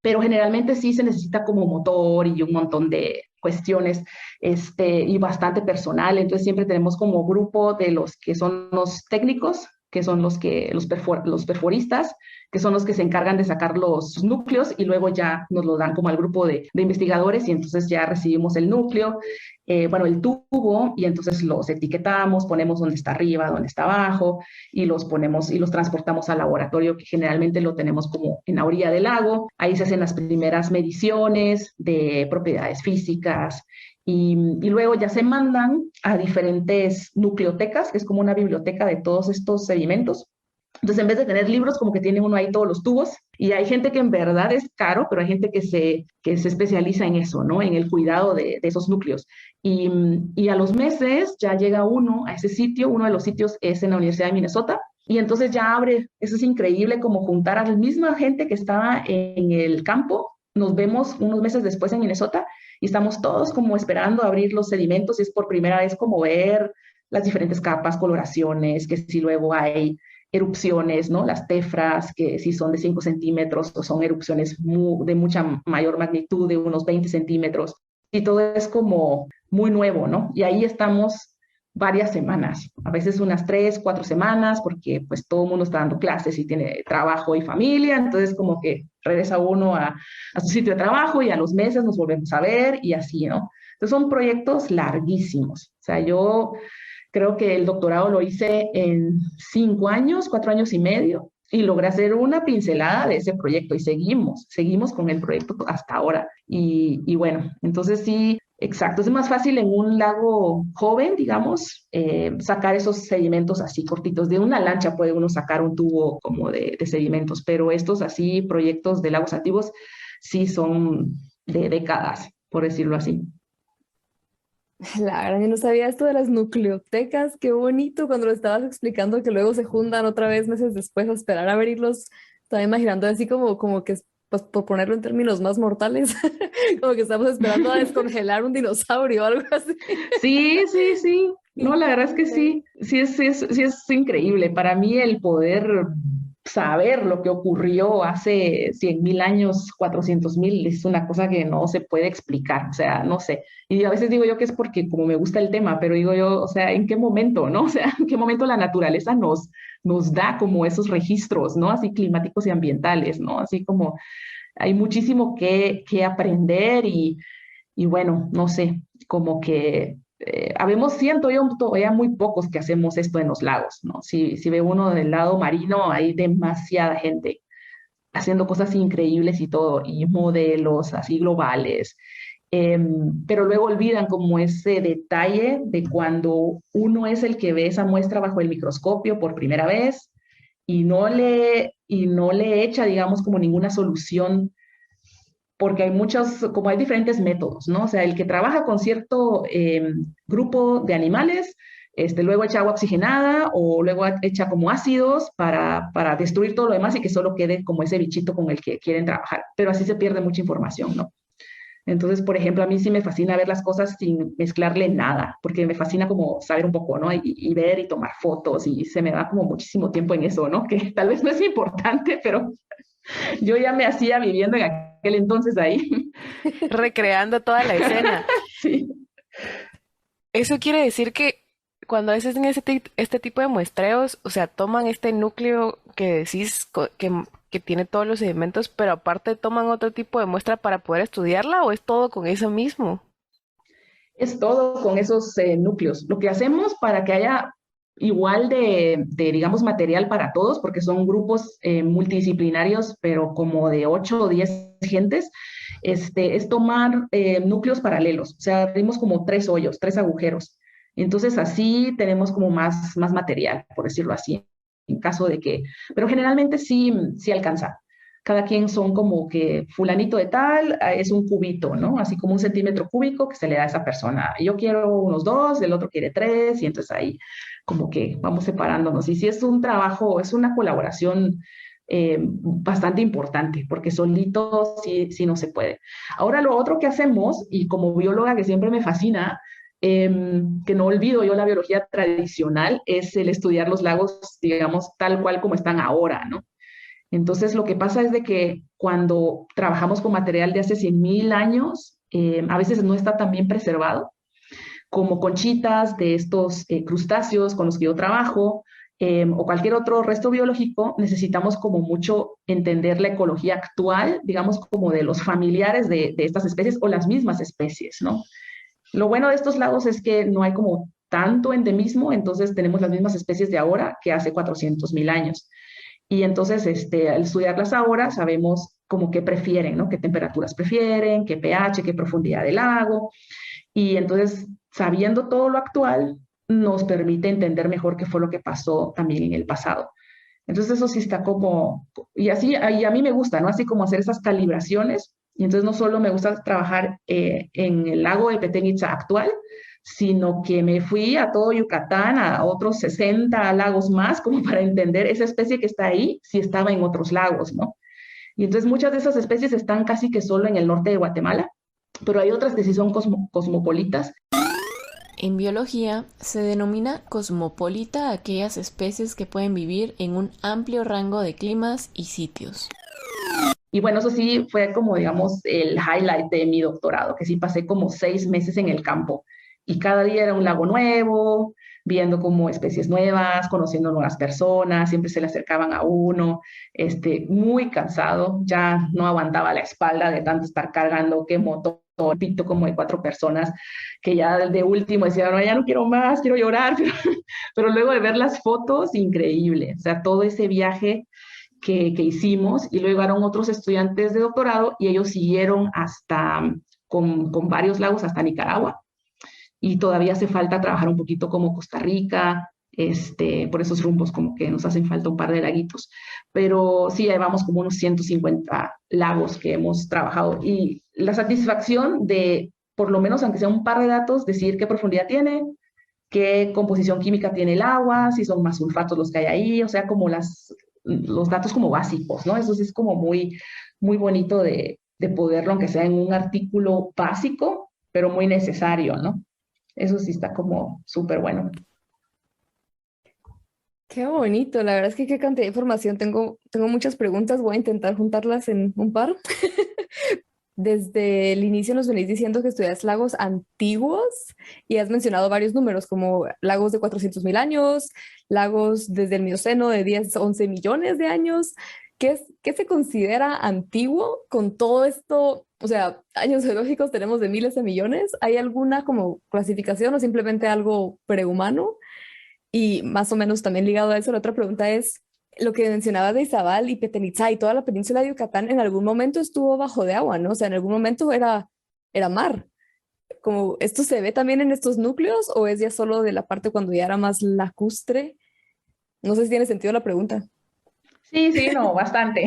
pero generalmente sí se necesita como motor y un montón de cuestiones y bastante personal. Entonces siempre tenemos como grupo de los que son los técnicos, que son los perforistas, que son los que se encargan de sacar los núcleos y luego ya nos lo dan como al grupo de investigadores y entonces ya recibimos el núcleo, el tubo, y entonces los etiquetamos, ponemos dónde está arriba, dónde está abajo y los ponemos y los transportamos al laboratorio, que generalmente lo tenemos como en la orilla del lago. Ahí se hacen las primeras mediciones de propiedades físicas. Y luego ya se mandan a diferentes nucleotecas, que es como una biblioteca de todos estos sedimentos. Entonces, en vez de tener libros, como que tiene uno ahí todos los tubos. Y hay gente que en verdad es caro, pero hay gente que se especializa en eso, ¿no? En el cuidado de esos núcleos. Y a los meses ya llega uno a ese sitio. Uno de los sitios es en la Universidad de Minnesota. Y entonces ya abre, eso es increíble, como juntar a la misma gente que estaba en el campo. Nos vemos unos meses después en Minnesota y estamos todos como esperando abrir los sedimentos y es por primera vez como ver las diferentes capas, coloraciones, que si luego hay erupciones, ¿no? Las tefras, que si son de 5 centímetros o son erupciones de mucha mayor magnitud, de unos 20 centímetros. Y todo es como muy nuevo, ¿no? Y ahí estamos varias semanas, a veces unas 3, 4 semanas, porque pues todo el mundo está dando clases y tiene trabajo y familia, entonces como que regresa uno a su sitio de trabajo y a los meses nos volvemos a ver y así, ¿no? Entonces son proyectos larguísimos. O sea, yo creo que el doctorado lo hice en 5 años, 4 años y medio, y logré hacer una pincelada de ese proyecto y seguimos con el proyecto hasta ahora. Y bueno, entonces sí, exacto, es más fácil en un lago joven, digamos, sacar esos sedimentos así cortitos. De una lancha puede uno sacar un tubo como de sedimentos, pero estos así proyectos de lagos antiguos sí son de décadas, por decirlo así. La verdad, yo no sabía esto de las nucleotecas, qué bonito cuando lo estabas explicando que luego se juntan otra vez meses después a esperar a abrirlos. Estaba imaginando así como que, pues, por ponerlo en términos más mortales, como que estamos esperando a descongelar un dinosaurio o algo así. Sí, sí, sí. No, la verdad es que sí, sí es increíble. Para mí el poder saber lo que ocurrió hace 100.000 años, 400.000, es una cosa que no se puede explicar, o sea, no sé. Y a veces digo yo que es porque como me gusta el tema, pero digo yo, o sea, ¿en qué momento, no? O sea, ¿en qué momento la naturaleza nos da como esos registros, ¿no? Así climáticos y ambientales, ¿no? Así como hay muchísimo que aprender y bueno, no sé, como que habemos, siento yo, todavía muy pocos que hacemos esto en los lagos, ¿no? Si ve uno del lado marino, hay demasiada gente haciendo cosas increíbles y todo, y modelos así globales. Pero luego olvidan como ese detalle de cuando uno es el que ve esa muestra bajo el microscopio por primera vez y no le echa, digamos, como ninguna solución, porque hay muchos, como hay diferentes métodos, ¿no? O sea, el que trabaja con cierto grupo de animales, luego echa agua oxigenada o luego echa como ácidos para destruir todo lo demás y que solo quede como ese bichito con el que quieren trabajar. Pero así se pierde mucha información, ¿no? Entonces, por ejemplo, a mí sí me fascina ver las cosas sin mezclarle nada, porque me fascina como saber un poco, ¿no? Y ver y tomar fotos y se me va como muchísimo tiempo en eso, ¿no? Que tal vez no es importante, pero yo ya me hacía viviendo en aquel entonces ahí. Recreando toda la escena. Sí. Eso quiere decir que cuando hacen este tipo de muestreos, o sea, toman este núcleo que decís que tiene todos los sedimentos, pero aparte toman otro tipo de muestra para poder estudiarla, ¿o es todo con eso mismo? Es todo con esos núcleos. Lo que hacemos para que haya igual digamos, material para todos, porque son grupos multidisciplinarios, pero como de 8 o 10 gentes, es tomar núcleos paralelos. O sea, abrimos como 3 hoyos, 3 agujeros. Entonces, así tenemos como más material, por decirlo así, en caso de que... Pero generalmente sí alcanza. Cada quien son como que fulanito de tal es un cubito, ¿no? Así como un centímetro cúbico que se le da a esa persona. Yo quiero unos 2, el otro quiere 3, y entonces ahí como que vamos separándonos. Y sí es un trabajo, es una colaboración bastante importante, porque solito sí no se puede. Ahora lo otro que hacemos, y como bióloga que siempre me fascina, que no olvido yo la biología tradicional, es el estudiar los lagos, digamos, tal cual como están ahora, ¿no? Entonces, lo que pasa es de que cuando trabajamos con material de hace 100.000 años, a veces no está tan bien preservado, como conchitas de estos crustáceos con los que yo trabajo, o cualquier otro resto biológico, necesitamos como mucho entender la ecología actual, digamos, como de los familiares de estas especies o las mismas especies, ¿no? Lo bueno de estos lagos es que no hay como tanto endemismo, entonces tenemos las mismas especies de ahora que hace 400.000 años. Y entonces, al estudiarlas ahora, sabemos como qué prefieren, ¿no? Qué temperaturas prefieren, qué pH, qué profundidad del lago. Y entonces, sabiendo todo lo actual, nos permite entender mejor qué fue lo que pasó también en el pasado. Entonces, eso sí está como... Y así, y a mí me gusta, ¿no? Así como hacer esas calibraciones. Y entonces, no solo me gusta trabajar en el lago de Petén Itzá actual, sino que me fui a todo Yucatán, a otros 60 lagos más, como para entender esa especie que está ahí, si estaba en otros lagos, ¿no? Y entonces muchas de esas especies están casi que solo en el norte de Guatemala, pero hay otras que sí son cosmopolitas. En biología se denomina cosmopolita a aquellas especies que pueden vivir en un amplio rango de climas y sitios. Y bueno, eso sí fue como, digamos, el highlight de mi doctorado, que sí pasé como 6 meses en el campo. Y cada día era un lago nuevo, viendo como especies nuevas, conociendo nuevas personas, siempre se le acercaban a uno, muy cansado, ya no aguantaba la espalda de tanto estar cargando, qué motor, pito como de 4 personas, que ya de último decía, no, ya no quiero más, quiero llorar, pero luego de ver las fotos, increíble, o sea, todo ese viaje que hicimos, y luego llegaron otros estudiantes de doctorado y ellos siguieron hasta, con varios lagos hasta Nicaragua, y todavía hace falta trabajar un poquito como Costa Rica, por esos rumbos como que nos hacen falta un par de laguitos, pero sí, llevamos como unos 150 lagos que hemos trabajado, y la satisfacción de, por lo menos aunque sea un par de datos, decir qué profundidad tiene, qué composición química tiene el agua, si son más sulfatos los que hay ahí, o sea, como los datos como básicos, ¿no? Eso sí es como muy, muy bonito de poderlo, aunque sea en un artículo básico, pero muy necesario, ¿no? Eso sí está como súper bueno. Qué bonito, la verdad es que qué cantidad de información. Tengo muchas preguntas, voy a intentar juntarlas en un par. Desde el inicio nos venís diciendo que estudias lagos antiguos y has mencionado varios números como lagos de 400.000 años, lagos desde el Mioceno de 10, 11 millones de años. ¿Qué se considera antiguo con todo esto O sea, años geológicos tenemos de miles de millones. ¿Hay alguna como clasificación o simplemente algo prehumano? Y más o menos también ligado a eso, la otra pregunta es, lo que mencionabas de Izabal y Chichén Itzá y toda la península de Yucatán en algún momento estuvo bajo de agua, ¿no? O sea, en algún momento era mar. Como, ¿esto se ve también en estos núcleos o es ya solo de la parte cuando ya era más lacustre? No sé si tiene sentido la pregunta. Sí, sí, no, bastante.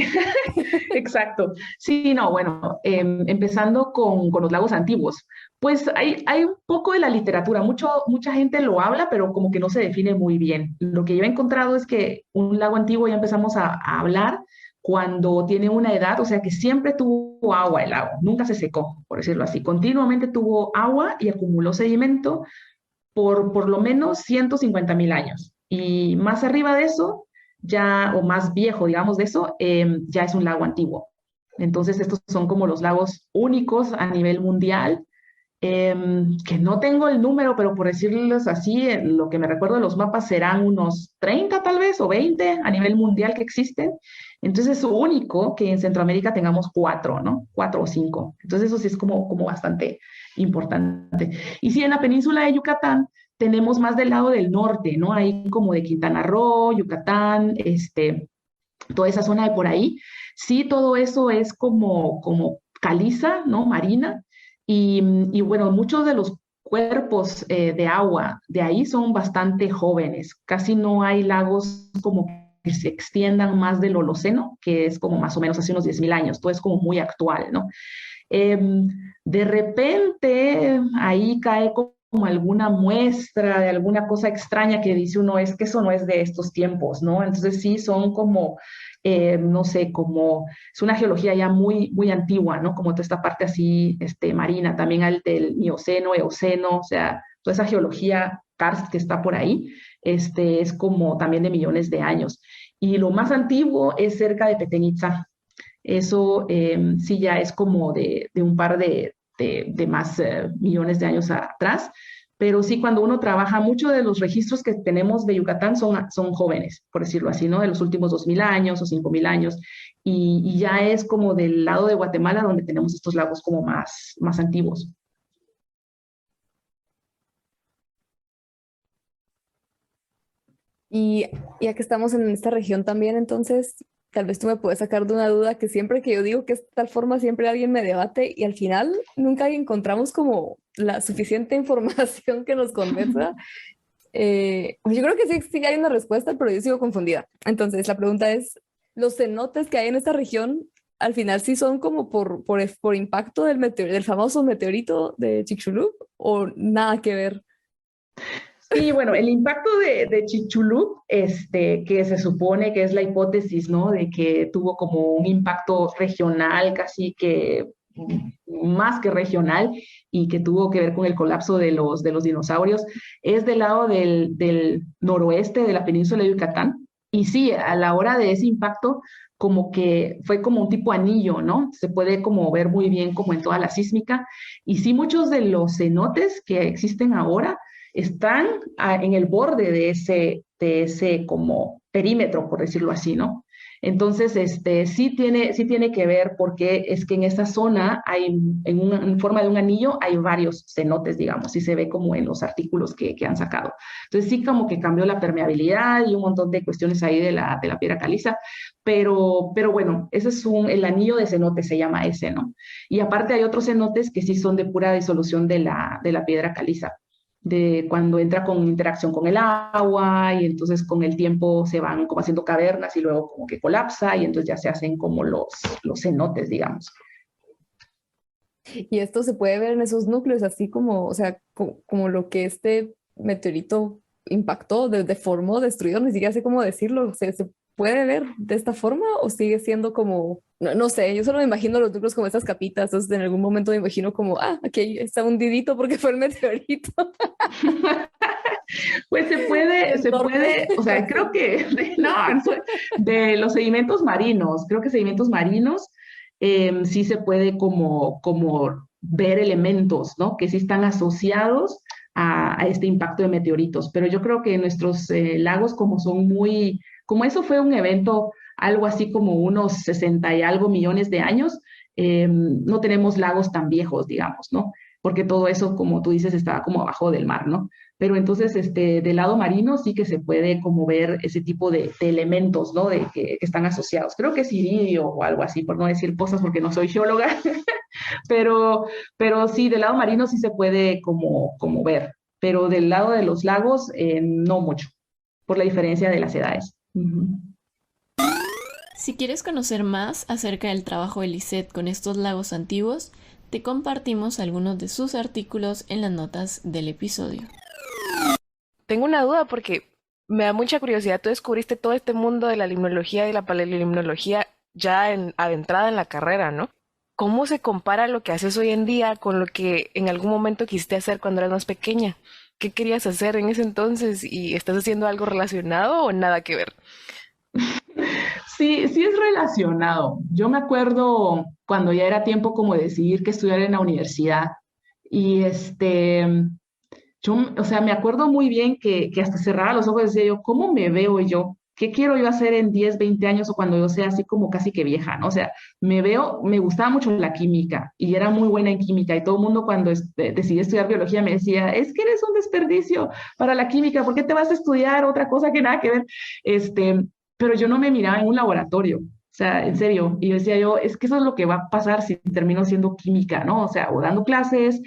Exacto. Sí, no, bueno, empezando con los lagos antiguos, pues hay un poco de la literatura, mucha gente lo habla, pero como que no se define muy bien. Lo que yo he encontrado es que un lago antiguo ya empezamos a hablar cuando tiene una edad, o sea que siempre tuvo agua el lago, nunca se secó, por decirlo así. Continuamente tuvo agua y acumuló sedimento por lo menos 150.000 años. Y más arriba de eso, ya, o más viejo, digamos, de eso, ya es un lago antiguo. Entonces, estos son como los lagos únicos a nivel mundial, que no tengo el número, pero por decirles así, lo que me recuerdo de los mapas serán unos 30 tal vez, o 20 a nivel mundial que existen. Entonces, es único que en Centroamérica tengamos 4, ¿no? 4 o 5. Entonces, eso sí es como bastante importante. Y sí, en la península de Yucatán tenemos más del lado del norte, ¿no? Ahí como de Quintana Roo, Yucatán, toda esa zona de por ahí. Sí, todo eso es como caliza, ¿no? Marina. Y bueno, muchos de los cuerpos de agua de ahí son bastante jóvenes. Casi no hay lagos como que se extiendan más del Holoceno, que es como más o menos hace unos 10.000 años. Todo es como muy actual, ¿no? De repente ahí cae como alguna muestra de alguna cosa extraña que dice uno, es que eso no es de estos tiempos, ¿no? Entonces sí, son como, no sé, como, es una geología ya muy antigua, ¿no? Como toda esta parte así, marina, también al del Mioceno, Eoceno, o sea, toda esa geología karst que está por ahí, es como también de millones de años. Y lo más antiguo es cerca de Chichén Itzá. Eso sí ya es como de un par de más millones de años atrás, pero sí cuando uno trabaja, muchos de los registros que tenemos de Yucatán son jóvenes, por decirlo así, ¿no? De los últimos 2.000 años o 5.000 años, y ya es como del lado de Guatemala donde tenemos estos lagos como más antiguos. Y ya que estamos en esta región también, entonces, tal vez tú me puedes sacar de una duda que siempre que yo digo que es de tal forma, siempre alguien me debate y al final nunca encontramos como la suficiente información que nos convenza. Pues yo creo que sí hay una respuesta, pero yo sigo confundida. Entonces, la pregunta es, ¿los cenotes que hay en esta región al final sí son como por impacto del famoso meteorito de Chicxulub o nada que ver? Sí, bueno, el impacto de Chicxulub, que se supone que es la hipótesis, ¿no? De que tuvo como un impacto regional, casi que más que regional, y que tuvo que ver con el colapso de los dinosaurios, es del lado del noroeste de la península de Yucatán. Y sí, a la hora de ese impacto, como que fue como un tipo anillo, ¿no? Se puede como ver muy bien como en toda la sísmica. Y sí, muchos de los cenotes que existen ahora están en el borde de ese como perímetro, por decirlo así, ¿no? Entonces, sí tiene que ver porque es que en esta zona hay, en forma de un anillo, hay varios cenotes, digamos, y se ve como en los artículos que han sacado. Entonces, sí como que cambió la permeabilidad y un montón de cuestiones ahí de la piedra caliza, pero bueno, ese es el anillo de cenote, se llama ese, ¿no? Y aparte hay otros cenotes que sí son de pura disolución de la piedra caliza, de cuando entra con interacción con el agua y entonces con el tiempo se van como haciendo cavernas y luego como que colapsa y entonces ya se hacen como los cenotes, digamos. Y esto se puede ver en esos núcleos, así como, o sea, como lo que este meteorito impactó, deformó, destruyó, ni siquiera sé cómo decirlo. ¿Se puede ver de esta forma o sigue siendo como, no sé, yo solo me imagino los núcleos como estas capitas, entonces en algún momento me imagino como, aquí está hundidito porque fue el meteorito. Pues se puede, o sea, creo que, no, de los sedimentos marinos, creo que sedimentos marinos sí se puede como ver elementos, ¿no? Que sí están asociados a este impacto de meteoritos, pero yo creo que nuestros lagos como son como eso fue un evento algo así como unos 60 y algo millones de años, no tenemos lagos tan viejos, digamos, ¿no? Porque todo eso, como tú dices, está como abajo del mar, ¿no? Pero entonces, del lado marino sí que se puede como ver ese tipo de elementos, ¿no? Que están asociados. Creo que es iridio o algo así, por no decir cosas porque no soy geóloga, pero, pero sí, del lado marino sí se puede como ver, pero del lado de los lagos no mucho, por la diferencia de las edades. Ujú. Si quieres conocer más acerca del trabajo de Lisette con estos lagos antiguos, te compartimos algunos de sus artículos en las notas del episodio. Tengo una duda porque me da mucha curiosidad. Tú descubriste todo este mundo de la limnología y la paleolimnología ya adentrada en la carrera, ¿no? ¿Cómo se compara lo que haces hoy en día con lo que en algún momento quisiste hacer cuando eras más pequeña? ¿Qué querías hacer en ese entonces? ¿Y estás haciendo algo relacionado o nada que ver? Sí, sí es relacionado. Yo me acuerdo cuando ya era tiempo como de decidir qué estudiar en la universidad y yo, o sea, me acuerdo muy bien que hasta cerraba los ojos y decía yo, ¿cómo me veo yo? ¿Qué quiero yo hacer en 10, 20 años o cuando yo sea así como casi que vieja, ¿no? O sea, me veo, me gustaba mucho la química y era muy buena en química y todo el mundo cuando decidí estudiar biología me decía, es que eres un desperdicio para la química, ¿por qué te vas a estudiar otra cosa que nada que ver? Pero yo no me miraba en un laboratorio. O sea, en serio, y yo decía yo, es que eso es lo que va a pasar si termino siendo química, ¿no? O sea, o dando clases,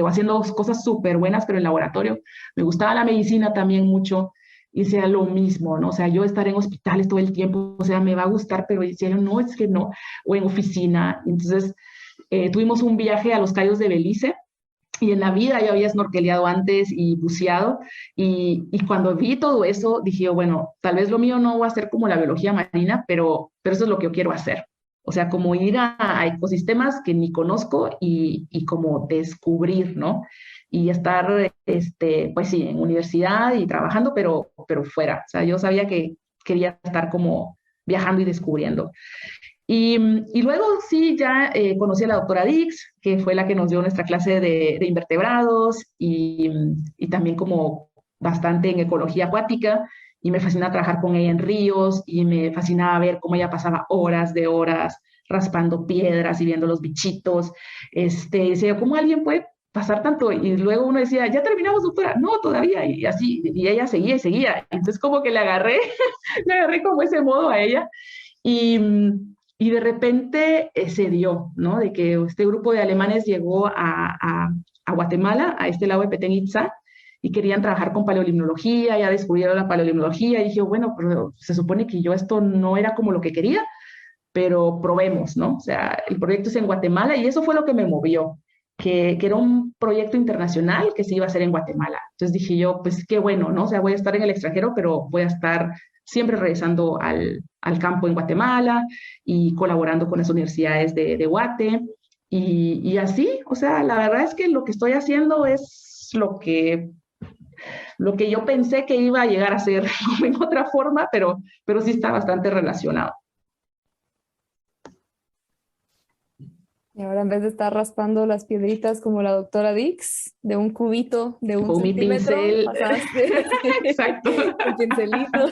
o haciendo cosas súper buenas, pero en laboratorio. Me gustaba la medicina también mucho, y decía lo mismo, ¿no? O sea, yo estar en hospitales todo el tiempo, o sea, me va a gustar, pero decía yo, no, es que no, o en oficina. Entonces, tuvimos un viaje a los Cayos de Belice, y en la vida yo había snorkeleado antes y buceado, y cuando vi todo eso, dije yo, bueno, tal vez lo mío no va a ser como la biología marina, pero eso es lo que yo quiero hacer. O sea, como ir a ecosistemas que ni conozco y como descubrir, ¿no? Y estar, pues sí, en universidad y trabajando, pero fuera. O sea, yo sabía que quería estar como viajando y descubriendo. Y luego sí, ya conocí a la doctora Dix, que fue la que nos dio nuestra clase de invertebrados y también como bastante en ecología acuática. Y me fascina trabajar con ella en ríos y me fascinaba ver cómo ella pasaba horas de horas raspando piedras y viendo los bichitos. Decía, ¿cómo alguien puede pasar tanto? Y luego uno decía, ya terminamos, doctora. No, todavía. Y así, y ella seguía y seguía. Entonces como que le agarré, le agarré como ese modo a ella. Y, y de repente se dio, ¿no? De que este grupo de alemanes llegó a Guatemala, a este lago de Petén Itzá, y querían trabajar con paleolimnología, ya descubrieron la paleolimnología, y dije, bueno, pero se supone que yo esto no era como lo que quería, pero probemos, ¿no? O sea, el proyecto es en Guatemala, y eso fue lo que me movió, que era un proyecto internacional que se iba a hacer en Guatemala. Entonces dije yo, pues qué bueno, ¿no? O sea, voy a estar en el extranjero, pero voy a estar siempre regresando al campo en Guatemala y colaborando con las universidades de Guate. Y así, o sea, la verdad es que lo que estoy haciendo es lo que yo pensé que iba a llegar a ser en otra forma, pero sí está bastante relacionado. Y ahora en vez de estar raspando las piedritas como la doctora Dix, de un cubito de un Con mi centímetro, pincel. pasaste Exacto. el pincelito.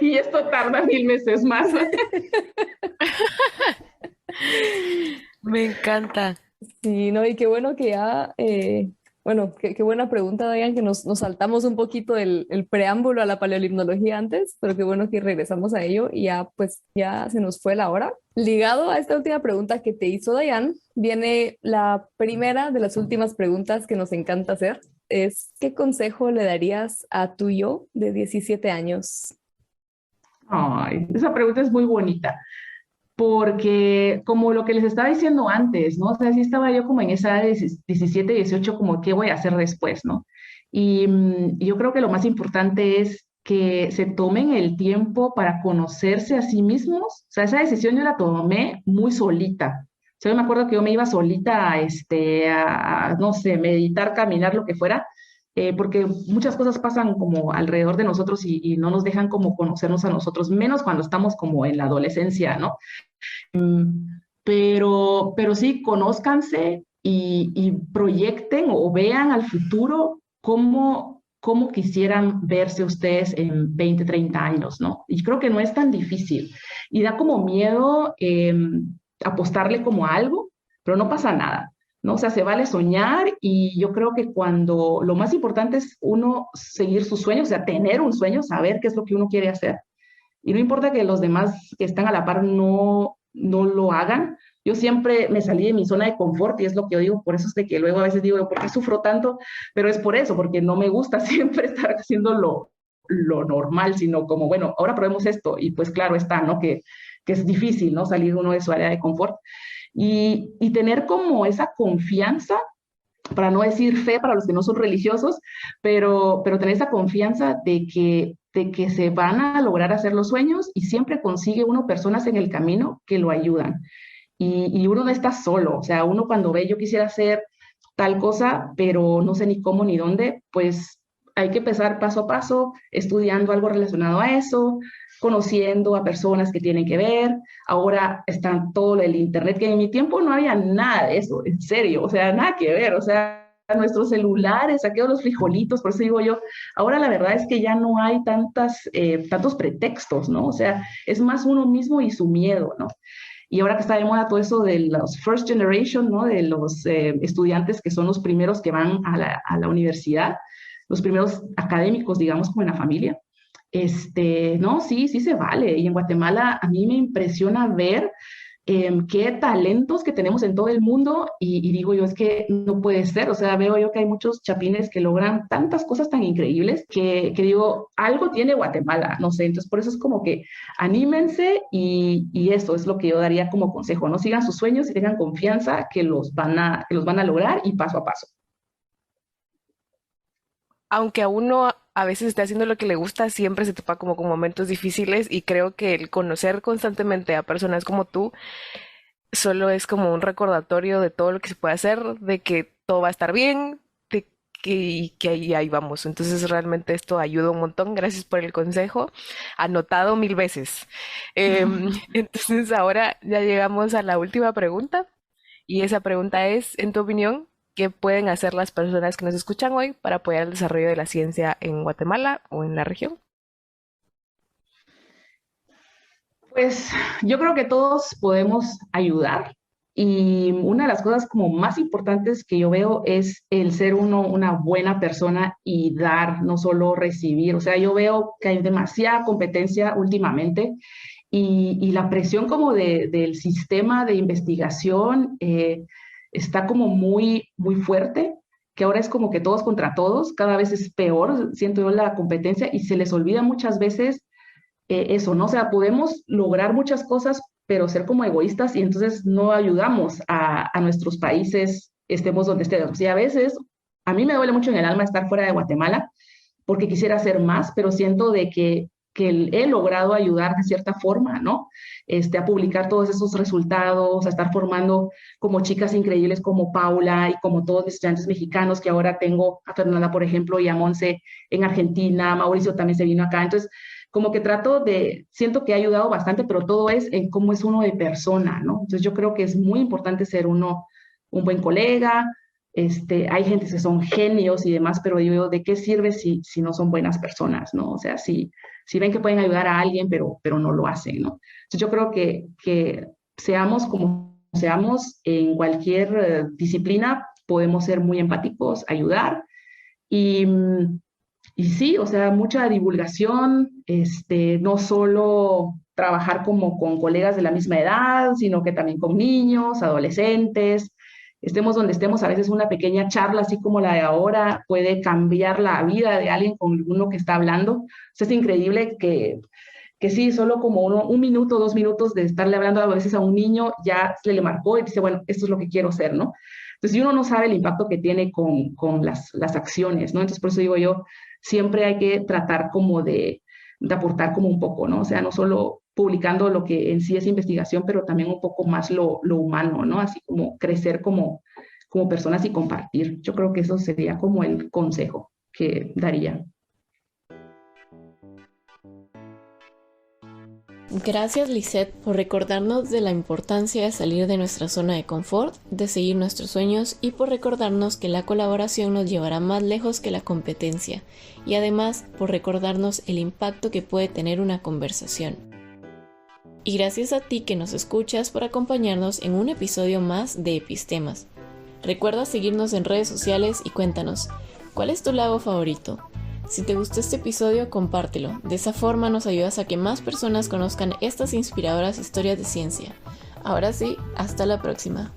Y esto tarda 1000 veces más. Me encanta. Sí, no, y qué bueno que ya, bueno, qué buena pregunta, Diane, que nos saltamos un poquito el preámbulo a la paleolimnología antes, pero qué bueno que regresamos a ello y ya, pues, ya se nos fue la hora. Ligado a esta última pregunta que te hizo Diane, viene la primera de las últimas preguntas que nos encanta hacer, es, ¿qué consejo le darías a tu yo de 17 años? Ay, esa pregunta es muy bonita, porque como lo que les estaba diciendo antes, ¿no? O sea, sí estaba yo como en esa edad de 17, 18, como qué voy a hacer después, ¿no? Y yo creo que lo más importante es que se tomen el tiempo para conocerse a sí mismos. O sea, esa decisión yo la tomé muy solita. O sea, yo me acuerdo que yo me iba solita no sé, meditar, caminar, lo que fuera, porque muchas cosas pasan como alrededor de nosotros y no nos dejan como conocernos a nosotros, menos cuando estamos como en la adolescencia, ¿no? Pero sí, conózcanse y proyecten o vean al futuro cómo quisieran verse ustedes en 20, 30 años, ¿no? Y creo que no es tan difícil. Y da como miedo apostarle como a algo, pero no pasa nada, ¿no? O sea, se vale soñar y yo creo que cuando lo más importante es uno seguir sus sueños, o sea, tener un sueño, saber qué es lo que uno quiere hacer. Y no importa que los demás que están a la par no lo hagan. Yo siempre me salí de mi zona de confort y es lo que yo digo, por eso es de que luego a veces digo, ¿por qué sufro tanto? Pero es por eso, porque no me gusta siempre estar haciendo lo normal, sino como, bueno, ahora probemos esto. Y pues claro está, ¿no? Que es difícil, ¿no? Salir uno de su área de confort. Y tener como esa confianza, para no decir fe para los que no son religiosos, pero tener esa confianza de que se van a lograr hacer los sueños y siempre consigue uno personas en el camino que lo ayudan. Y uno no está solo, o sea, uno cuando ve yo quisiera hacer tal cosa, pero no sé ni cómo ni dónde, pues hay que empezar paso a paso, estudiando algo relacionado a eso, conociendo a personas que tienen que ver. Ahora está todo el internet, que en mi tiempo no había nada de eso, en serio, o sea, nada que ver, o sea, nuestros celulares, aquellos los frijolitos, por eso digo yo, ahora la verdad es que ya no hay tantos pretextos, ¿no? O sea, es más uno mismo y su miedo, ¿no? Y ahora que está de moda todo eso de los first generation, ¿no? De los estudiantes que son los primeros que van a la universidad, los primeros académicos, digamos, como en la familia. No, sí se vale. Y en Guatemala a mí me impresiona ver qué talentos que tenemos en todo el mundo y digo yo, es que no puede ser, o sea, veo yo que hay muchos chapines que logran tantas cosas tan increíbles que digo, algo tiene Guatemala, no sé, entonces por eso es como que anímense y eso es lo que yo daría como consejo, no sigan sus sueños y tengan confianza que los van a lograr y paso a paso. Aunque a uno a veces esté haciendo lo que le gusta, siempre se topa como con momentos difíciles y creo que el conocer constantemente a personas como tú solo es como un recordatorio de todo lo que se puede hacer, de que todo va a estar bien, y que ahí vamos. Entonces realmente esto ayuda un montón. Gracias por el consejo. Anotado 1000 veces. Entonces ahora ya llegamos a la última pregunta y esa pregunta es, en tu opinión, ¿qué pueden hacer las personas que nos escuchan hoy para apoyar el desarrollo de la ciencia en Guatemala o en la región? Pues yo creo que todos podemos ayudar y una de las cosas como más importantes que yo veo es el ser uno una buena persona y dar, no solo recibir. O sea, yo veo que hay demasiada competencia últimamente y la presión como del sistema de investigación está como muy fuerte, que ahora es como que todos contra todos, cada vez es peor, siento yo la competencia y se les olvida muchas veces eso, ¿no? O sea, podemos lograr muchas cosas, pero ser como egoístas y entonces no ayudamos a nuestros países, estemos donde estemos. Y a veces, a mí me duele mucho en el alma estar fuera de Guatemala, porque quisiera hacer más, pero siento de que he logrado ayudar de cierta forma, ¿no? A publicar todos esos resultados, a estar formando como chicas increíbles como Paula y como todos mis estudiantes mexicanos, que ahora tengo a Fernanda, por ejemplo, y a Monse en Argentina, Mauricio también se vino acá, entonces como que siento que ha ayudado bastante, pero todo es en cómo es uno de persona, ¿no? Entonces yo creo que es muy importante ser uno un buen colega. Hay gente que son genios y demás, pero digo, ¿de qué sirve si no son buenas personas, ¿no? O sea, si ven que pueden ayudar a alguien, pero no lo hacen, ¿no? Entonces yo creo que seamos como seamos en cualquier disciplina, podemos ser muy empáticos, ayudar y sí, o sea, mucha divulgación, no solo trabajar como con colegas de la misma edad, sino que también con niños, adolescentes, estemos donde estemos, a veces una pequeña charla, así como la de ahora, puede cambiar la vida de alguien con uno que está hablando. O sea, es increíble que sí, solo como un minuto, 2 minutos de estarle hablando a veces a un niño, ya se le marcó y dice, bueno, esto es lo que quiero hacer, ¿no? Entonces, y uno no sabe el impacto que tiene con las acciones, ¿no? Entonces, por eso digo yo, siempre hay que tratar como de aportar como un poco, ¿no? O sea, no solo publicando lo que en sí es investigación, pero también un poco más lo humano, ¿no? Así como crecer como personas y compartir. Yo creo que eso sería como el consejo que daría. Gracias, Lisette, por recordarnos de la importancia de salir de nuestra zona de confort, de seguir nuestros sueños y por recordarnos que la colaboración nos llevará más lejos que la competencia y además por recordarnos el impacto que puede tener una conversación. Y gracias a ti que nos escuchas por acompañarnos en un episodio más de Epistemas. Recuerda seguirnos en redes sociales y cuéntanos, ¿cuál es tu lago favorito? Si te gustó este episodio, compártelo. De esa forma nos ayudas a que más personas conozcan estas inspiradoras historias de ciencia. Ahora sí, hasta la próxima.